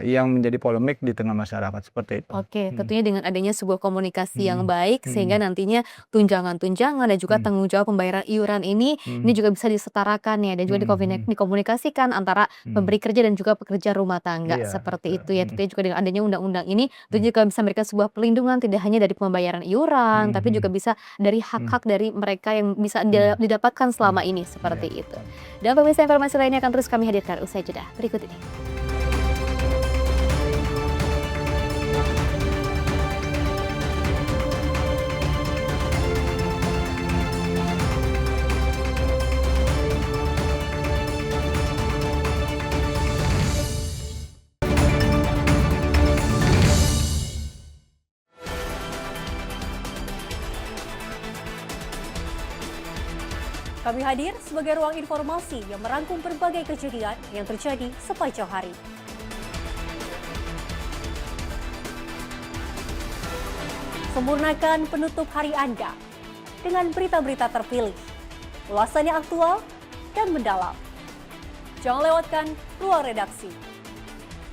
yang menjadi polemik di tengah masyarakat seperti itu. Oke, tentunya dengan adanya sebuah komunikasi yang baik sehingga nantinya tunjangan-tunjangan dan juga tanggung jawab pembayaran iuran ini juga bisa disetarakan ya, dan juga dikomunikasikan antara pemberi kerja dan juga pekerja rumah tangga Iya, seperti betul. itu ya. Tentunya juga dengan adanya undang-undang ini itu juga bisa memberikan sebuah pelindungan tidak hanya dari pembayaran iuran tapi juga bisa dari hak-hak dari mereka yang bisa didapatkan selama ini seperti itu. Dan pemirsa, informasi lainnya akan terus kami hadirkan usai jeda berikut ini. Kami hadir sebagai ruang informasi yang merangkum berbagai kejadian yang terjadi sepanjang hari. Sempurnakan penutup hari Anda dengan berita-berita terpilih, ulasan yang aktual dan mendalam. Jangan lewatkan ruang redaksi.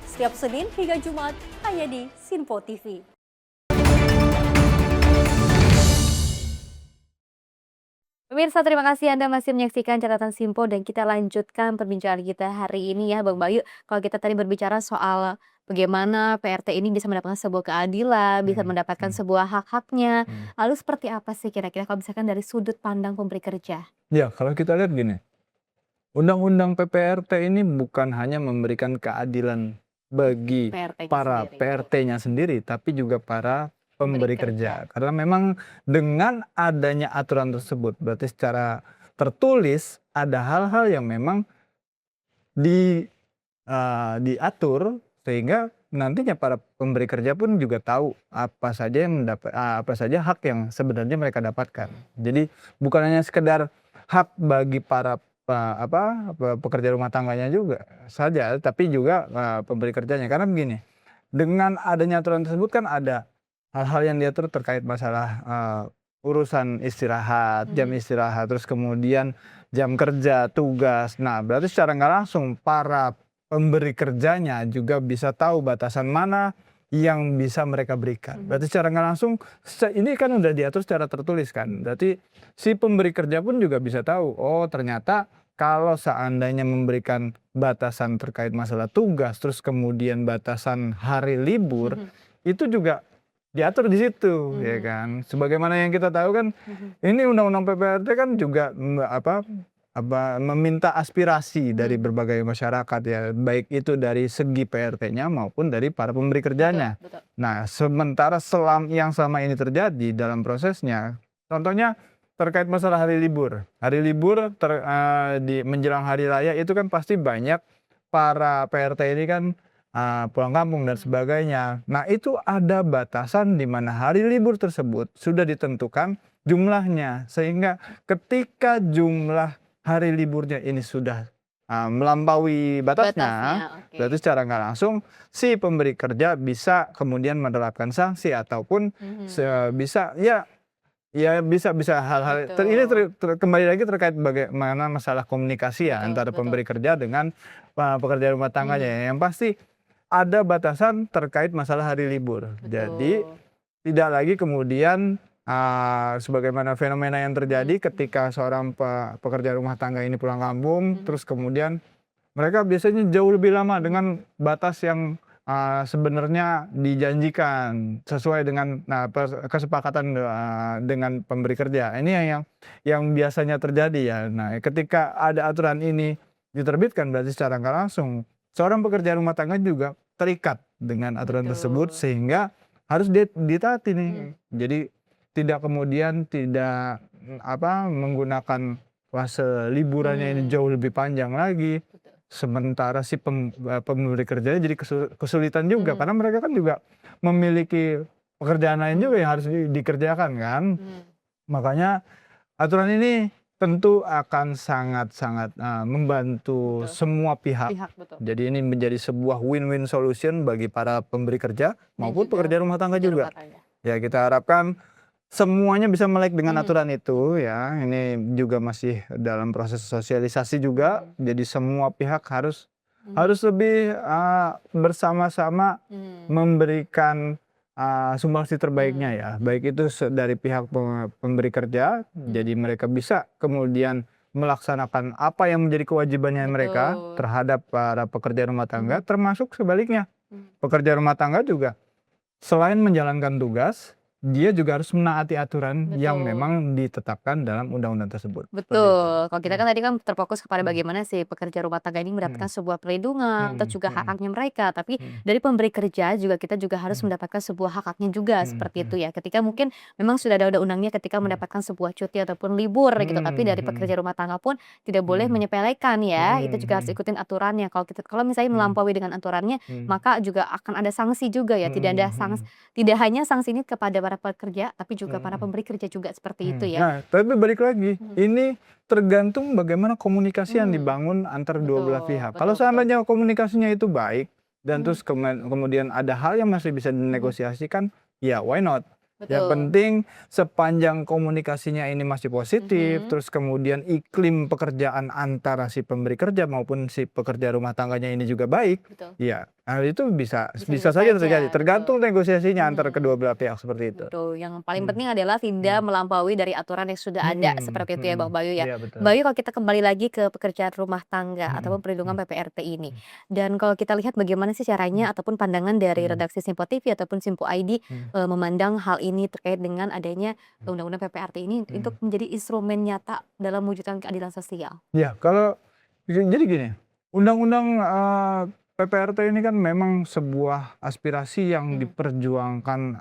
Setiap Senin hingga Jumat hanya di Sinpo TV. Pemirsa, terima kasih Anda masih menyaksikan catatan Simpo, dan kita lanjutkan perbincangan kita hari ini ya Bang Bayu. Kalau kita tadi berbicara soal bagaimana PRT ini bisa mendapatkan sebuah keadilan, bisa mendapatkan sebuah hak-haknya. Lalu seperti apa sih kira-kira kalau misalkan dari sudut pandang pemberi kerja? Ya, kalau kita lihat gini, Undang-Undang PPRT ini bukan hanya memberikan keadilan bagi PRT-nya para sendiri. PRT-nya sendiri, tapi juga para pemberi kerja. Karena memang dengan adanya aturan tersebut, berarti secara tertulis ada hal-hal yang memang diatur, sehingga nantinya para pemberi kerja pun juga tahu apa saja hak yang sebenarnya mereka dapatkan. Jadi bukan hanya sekedar hak bagi para pekerja rumah tangganya juga saja, tapi juga pemberi kerjanya. Karena begini, dengan adanya aturan tersebut kan ada hal-hal yang diatur terkait masalah urusan istirahat, jam Mhm. istirahat, terus kemudian jam kerja, tugas. Nah, berarti secara nggak langsung para pemberi kerjanya juga bisa tahu batasan mana yang bisa mereka berikan. Mhm. Berarti secara nggak langsung ini kan udah diatur secara tertulis kan. Berarti si pemberi kerja pun juga bisa tahu, oh ternyata kalau seandainya memberikan batasan terkait masalah tugas, terus kemudian batasan hari libur, Mhm. itu juga diatur di situ, ya Mhm. kan. Sebagaimana yang kita tahu kan, Mhm. ini undang-undang PPRT kan juga meminta aspirasi dari berbagai masyarakat ya, baik itu dari segi PRT-nya maupun dari para pemberi Betul, kerjanya. betul. Nah, sementara yang selama ini terjadi dalam prosesnya, contohnya terkait masalah hari libur. Hari libur di menjelang hari raya itu kan pasti banyak para PRT ini kan pulang kampung dan sebagainya. Nah, itu ada batasan di mana hari libur tersebut sudah ditentukan jumlahnya, sehingga ketika jumlah hari liburnya ini sudah melampaui batasnya, Batasnya, oke. berarti secara nggak langsung si pemberi kerja bisa kemudian menerapkan sanksi ataupun Mhm. bisa bisa hal-hal kembali lagi terkait bagaimana masalah komunikasi ya Betul, antara betul. pemberi kerja dengan pekerja rumah tangganya Mhm. ya. Yang pasti ada batasan terkait masalah hari libur. Jadi Betul. tidak lagi kemudian sebagaimana fenomena yang terjadi Mhm. ketika seorang pekerja rumah tangga ini pulang kampung, Mhm. terus kemudian mereka biasanya jauh lebih lama dengan batas yang sebenarnya dijanjikan sesuai dengan kesepakatan dengan pemberi kerja. Ini yang biasanya terjadi ya. Nah, ketika ada aturan ini diterbitkan berarti secara nggak langsung seorang pekerja rumah tangga juga terikat dengan aturan tersebut Betul. sehingga harus ditaati nih. Jadi tidak menggunakan fase liburannya ini jauh lebih panjang lagi. Betul. Sementara si pemberi kerjanya jadi kesulitan juga karena mereka kan juga memiliki pekerjaan lain juga yang harus dikerjakan kan. Makanya aturan ini tentu akan sangat-sangat membantu Betul. semua pihak. Betul. Jadi ini menjadi sebuah win-win solution bagi para pemberi kerja maupun juga pekerja rumah tangga pekerja juga. rumah tangga. Ya, kita harapkan semuanya bisa melek dengan aturan itu ya. Ini juga masih dalam proses sosialisasi juga. Jadi semua pihak harus lebih bersama-sama memberikan sumbangsi terbaiknya ya. Baik itu dari pihak pemberi kerja, jadi mereka bisa kemudian melaksanakan apa yang menjadi kewajibannya mereka Betul. terhadap para pekerja rumah tangga, termasuk sebaliknya. Pekerja rumah tangga juga selain menjalankan tugas, dia juga harus menaati aturan yang Betul. memang ditetapkan dalam undang-undang tersebut. Seperti itu. Betul. Kalau kita kan tadi kan terfokus kepada bagaimana si pekerja rumah tangga ini mendapatkan sebuah perlindungan atau juga hak-haknya mereka. Tapi dari pemberi kerja juga kita juga harus mendapatkan sebuah hak-haknya juga seperti itu ya. Ketika mungkin memang sudah ada undang-undangnya ketika mendapatkan sebuah cuti ataupun libur gitu. Tapi dari pekerja rumah tangga pun tidak boleh menyepelekan ya. Itu juga harus ikutin aturannya. Kalau misalnya melampaui dengan aturannya, maka juga akan ada sanksi juga ya. Tidak hanya sanksi ini kepada para pekerja, tapi juga para pemberi kerja juga seperti itu ya. Nah, tapi balik lagi, ini tergantung bagaimana komunikasi yang dibangun antara dua belah Betul, pihak. betul, Kalau betul. seandainya komunikasinya itu baik dan terus kemudian ada hal yang masih bisa dinegosiasikan, ya why not? Yang Betul. penting sepanjang komunikasinya ini masih positif, terus kemudian iklim pekerjaan antara si pemberi kerja maupun si pekerja rumah tangganya ini juga baik, Betul. ya hal itu bisa Bisa saja saja, terjadi. betul. Tergantung negosiasinya antara kedua belah pihak seperti itu. Betul, yang paling penting adalah tidak melampaui dari aturan yang sudah ada, seperti itu ya Bang Bayu ya. Iya, betul. Bayu, kalau kita kembali lagi ke pekerjaan rumah tangga ataupun perlindungan PPRT ini. Dan kalau kita lihat bagaimana sih caranya ataupun pandangan dari redaksi Simpo TV ataupun Simpo ID memandang hal ini terkait dengan adanya undang-undang PPRT ini untuk menjadi instrumen nyata dalam mewujudkan keadilan sosial. Ya, jadi gini, undang-undang PPRT ini kan memang sebuah aspirasi yang diperjuangkan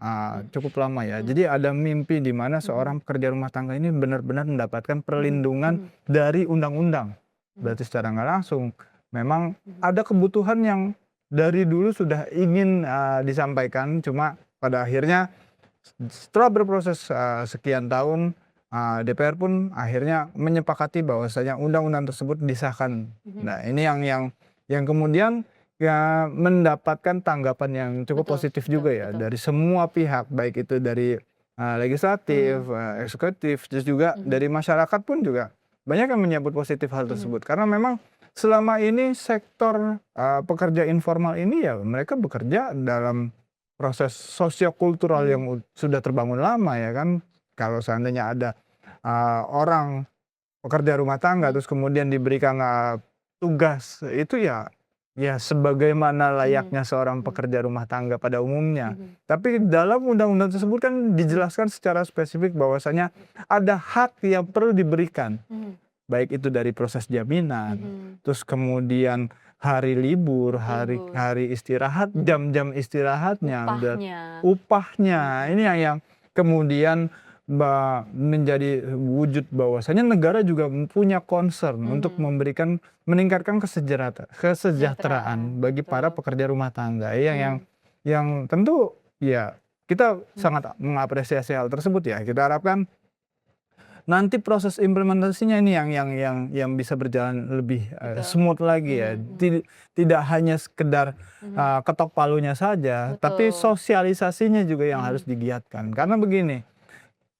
cukup lama ya. Jadi ada mimpi di mana seorang pekerja rumah tangga ini benar-benar mendapatkan perlindungan dari undang-undang. Berarti secara nggak langsung memang ada kebutuhan yang dari dulu sudah ingin disampaikan, cuma pada akhirnya setelah berproses sekian tahun, DPR pun akhirnya menyepakati bahwasanya undang-undang tersebut disahkan. Nah, ini yang kemudian ya mendapatkan tanggapan yang cukup Betul, positif betul, juga ya betul. dari semua pihak, baik itu dari legislatif, eksekutif, terus juga dari masyarakat pun juga banyak yang menyambut positif hal tersebut. Karena memang selama ini sektor pekerja informal ini ya mereka bekerja dalam proses sosiokultural yang sudah terbangun lama ya kan. Kalau seandainya ada orang pekerja rumah tangga terus kemudian diberikan tugas itu ya sebagaimana layaknya seorang pekerja rumah tangga pada umumnya. Tapi dalam undang-undang tersebut kan dijelaskan secara spesifik bahwasanya ada hak yang perlu diberikan. Baik itu dari proses jaminan, terus kemudian hari libur, hari istirahat, jam-jam istirahatnya, dan upahnya. Ini yang kemudian menjadi wujud bahwasanya negara juga punya concern untuk meningkatkan kesejahteraan bagi para pekerja rumah tangga yang tentu ya kita sangat mengapresiasi hal tersebut ya. Kita harapkan nanti proses implementasinya ini yang bisa berjalan lebih smooth lagi ya. Tidak hanya sekedar ketok palunya saja, tapi sosialisasinya juga yang harus digiatkan. Karena begini,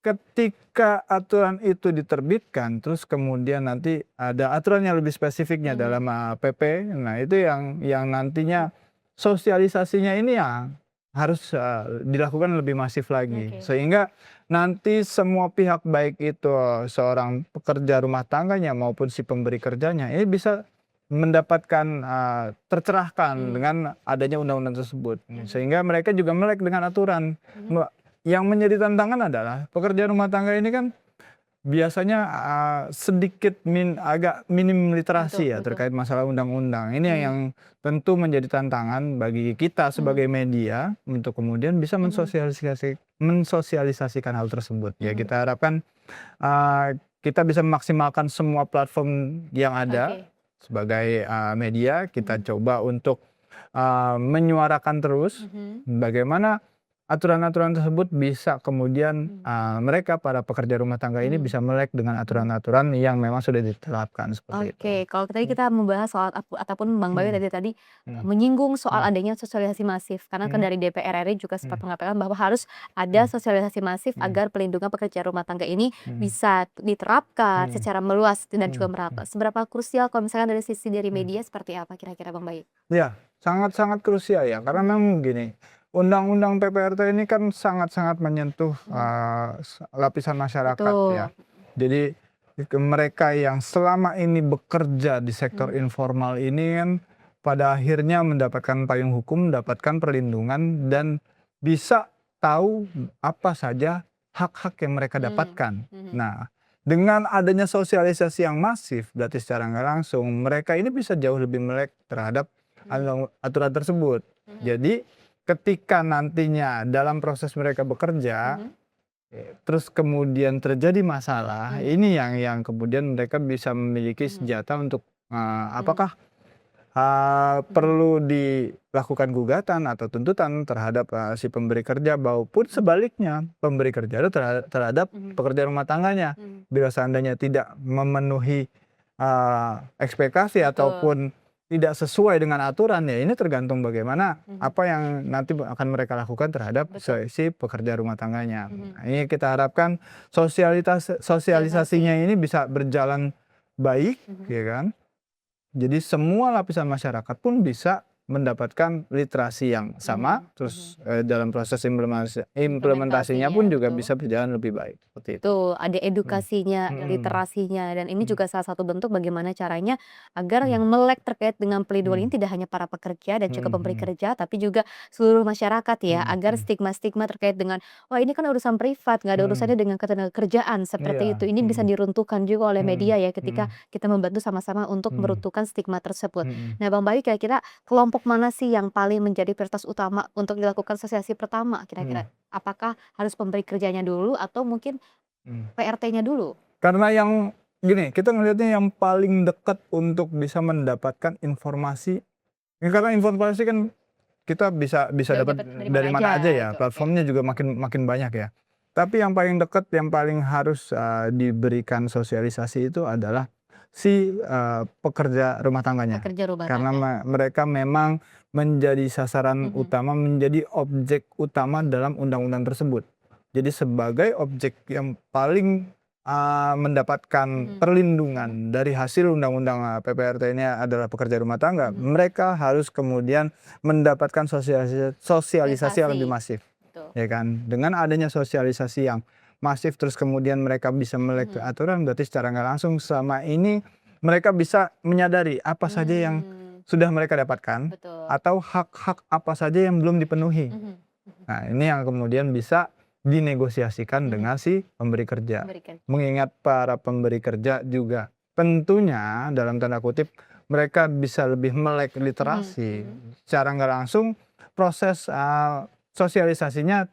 ketika aturan itu diterbitkan, terus kemudian nanti ada aturan yang lebih spesifiknya dalam PP, nah itu yang nantinya sosialisasinya ini yang harus dilakukan lebih masif lagi. Sehingga nanti semua pihak baik itu seorang pekerja rumah tangganya maupun si pemberi kerjanya ini bisa mendapatkan tercerahkan dengan adanya undang-undang tersebut. Sehingga mereka juga melek dengan aturan. Yang menjadi tantangan adalah pekerja rumah tangga ini kan biasanya sedikit agak minim literasi ya terkait masalah undang-undang. Ini yang tentu menjadi tantangan bagi kita sebagai media untuk kemudian bisa mensosialisasikan hal tersebut. Ya kita harapkan kita bisa memaksimalkan semua platform yang ada sebagai media. Kita coba untuk menyuarakan terus bagaimana aturan-aturan tersebut bisa kemudian mereka para pekerja rumah tangga ini bisa melek dengan aturan-aturan yang memang sudah ditetapkan seperti itu. Kalau tadi kita membahas soal ataupun Bang Bayu tadi menyinggung soal adanya sosialisasi masif karena kan dari DPR RI juga sempat mengatakan bahwa harus ada sosialisasi masif agar pelindungan pekerja rumah tangga ini bisa diterapkan secara meluas dan juga merata. Seberapa krusial kalau misalkan dari media seperti apa kira-kira Bang Bayu? Ya, sangat-sangat krusial ya karena memang gini. Undang-undang PPRT ini kan sangat-sangat menyentuh lapisan masyarakat ya. Jadi mereka yang selama ini bekerja di sektor informal ini kan pada akhirnya mendapatkan payung hukum, mendapatkan perlindungan dan bisa tahu apa saja hak-hak yang mereka dapatkan. Nah, dengan adanya sosialisasi yang masif, berarti secara nggak langsung mereka ini bisa jauh lebih melek terhadap aturan tersebut. Jadi ketika nantinya dalam proses mereka bekerja, terus kemudian terjadi masalah, ini yang kemudian mereka bisa memiliki senjata untuk apakah perlu dilakukan gugatan atau tuntutan terhadap si pemberi kerja maupun sebaliknya pemberi kerja terhadap pekerja rumah tangganya bila seandainya tidak memenuhi ekspektasi ataupun tidak sesuai dengan aturan ya ini tergantung bagaimana apa yang nanti akan mereka lakukan terhadap si pekerja rumah tangganya. Nah, ini kita harapkan sosialisasinya ini bisa berjalan baik ya kan. Jadi semua lapisan masyarakat pun bisa mendapatkan literasi yang sama, terus dalam proses implementasinya pun juga bisa berjalan lebih baik seperti itu. Tuh, ada edukasinya, literasinya, dan ini juga salah satu bentuk bagaimana caranya agar yang melek terkait dengan pelindungan ini tidak hanya para pekerja dan juga pemberi kerja, tapi juga seluruh masyarakat ya, agar stigma-stigma terkait dengan, wah ini kan urusan privat, nggak ada urusannya dengan ketenagakerjaan seperti itu. Ini bisa diruntuhkan juga oleh media ya ketika kita membantu sama-sama untuk meruntuhkan stigma tersebut. Nah, Bang Bayu kira-kira kelompok mana sih yang paling menjadi prioritas utama untuk dilakukan sosialisasi pertama kira-kira? Apakah harus pemberi kerjanya dulu atau mungkin PRT-nya dulu? Karena yang gini, kita ngelihatnya yang paling dekat untuk bisa mendapatkan informasi. Ya, karena informasi kan kita bisa dapat dari mana aja ya. Platformnya juga makin banyak ya. Tapi yang paling dekat, yang paling harus diberikan sosialisasi itu adalah si pekerja rumah tangganya. Karena mereka memang menjadi sasaran utama, menjadi objek utama dalam undang-undang tersebut. jadi sebagai objek yang paling mendapatkan perlindungan dari hasil undang-undang PPRT ini adalah pekerja rumah tangga, mereka harus kemudian mendapatkan sosialisasi yang lebih masif, Betul. ya kan? Dengan adanya sosialisasi yang masif, terus kemudian mereka bisa melek aturan, berarti secara nggak langsung selama ini mereka bisa menyadari apa saja yang sudah mereka dapatkan Betul. atau hak-hak apa saja yang belum dipenuhi. Nah, ini yang kemudian bisa dinegosiasikan dengan si pemberi kerja. Memberikan. Mengingat para pemberi kerja juga tentunya dalam tanda kutip mereka bisa lebih melek literasi. Secara nggak langsung proses sosialisasinya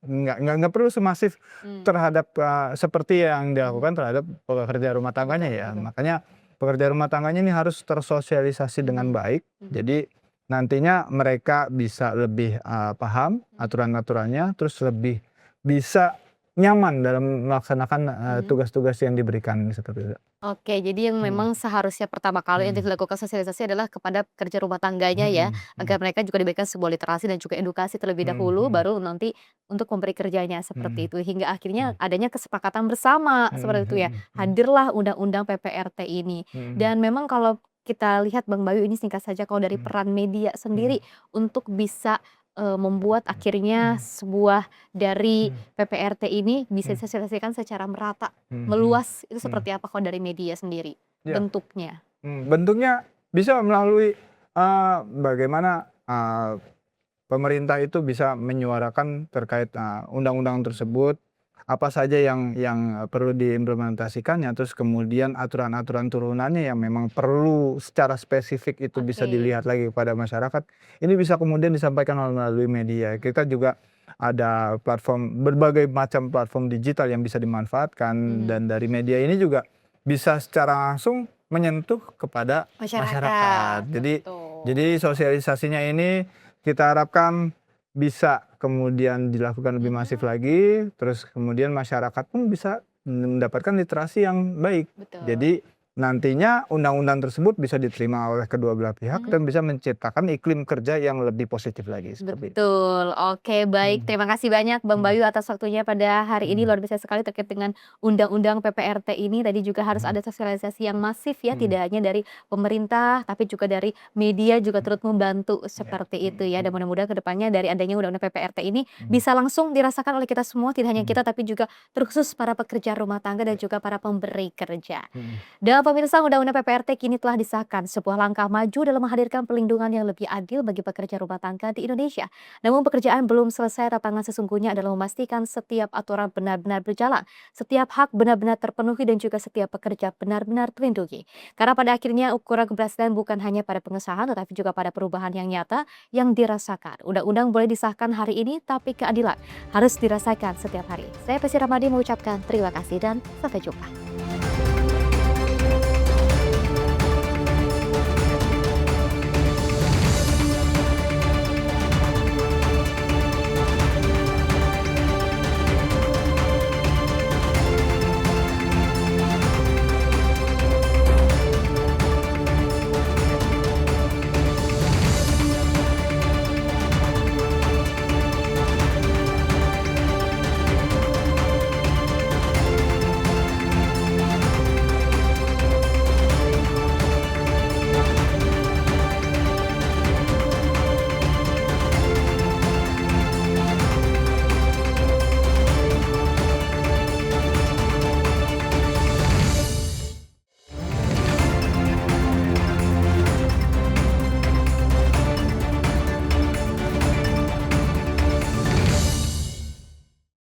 nggak perlu semasif terhadap seperti yang dilakukan terhadap pekerja rumah tangganya ya. Makanya pekerja rumah tangganya ini harus tersosialisasi dengan baik. Jadi nantinya mereka bisa lebih paham aturan-aturannya, terus lebih bisa nyaman dalam melaksanakan tugas-tugas yang diberikan seperti itu. Oke, jadi yang memang seharusnya pertama kali yang dilakukan sosialisasi adalah kepada pekerja rumah tangganya ya, agar mereka juga diberikan sebuah literasi dan juga edukasi terlebih dahulu, baru nanti untuk memberi kerjanya seperti itu. Hingga akhirnya adanya kesepakatan bersama seperti itu ya. Hadirlah undang-undang PPRT ini. Dan memang kalau kita lihat Bang Bayu ini singkat saja kalau dari peran media sendiri untuk bisa membuat akhirnya sebuah dari PPRT ini bisa disosialisasikan secara merata, meluas, itu seperti apa kalau dari media sendiri Ya. bentuknya? Bentuknya bisa melalui bagaimana pemerintah itu bisa menyuarakan terkait undang-undang tersebut, apa saja yang perlu diimplementasikannya, terus kemudian aturan-aturan turunannya yang memang perlu secara spesifik itu bisa Oke. dilihat lagi kepada masyarakat. Ini bisa kemudian disampaikan melalui media. Kita juga ada berbagai macam platform digital yang bisa dimanfaatkan, dan dari media ini juga bisa secara langsung menyentuh kepada masyarakat. Betul. Jadi sosialisasinya ini kita harapkan bisa kemudian dilakukan lebih masif lagi, terus kemudian masyarakat pun bisa mendapatkan literasi yang baik. Betul. Jadi nantinya undang-undang tersebut bisa diterima oleh kedua belah pihak dan bisa menciptakan iklim kerja yang lebih positif lagi seperti itu. Betul. Oke, baik. Terima kasih banyak Bang Bayu atas waktunya pada hari ini. Luar biasa sekali terkait dengan undang-undang PPRT ini. Tadi juga harus ada sosialisasi yang masif ya, tidak hanya dari pemerintah, tapi juga dari media juga turut membantu seperti itu ya. Dan mudah-mudahan kedepannya dari adanya undang-undang PPRT ini bisa langsung dirasakan oleh kita semua, tidak hanya kita, tapi juga terkhusus para pekerja rumah tangga dan juga para pemberi kerja. Dan pemirsa, undang-undang PPRT kini telah disahkan, sebuah langkah maju dalam menghadirkan perlindungan yang lebih adil bagi pekerja rumah tangga di Indonesia. Namun pekerjaan belum selesai, tantangan sesungguhnya adalah memastikan setiap aturan benar-benar berjalan, setiap hak benar-benar terpenuhi dan juga setiap pekerja benar-benar terlindungi. Karena pada akhirnya ukuran keberhasilan bukan hanya pada pengesahan, tetapi juga pada perubahan yang nyata yang dirasakan. Undang-undang boleh disahkan hari ini, tapi keadilan harus dirasakan setiap hari. Saya Pesi Ramadi mengucapkan terima kasih dan sampai jumpa.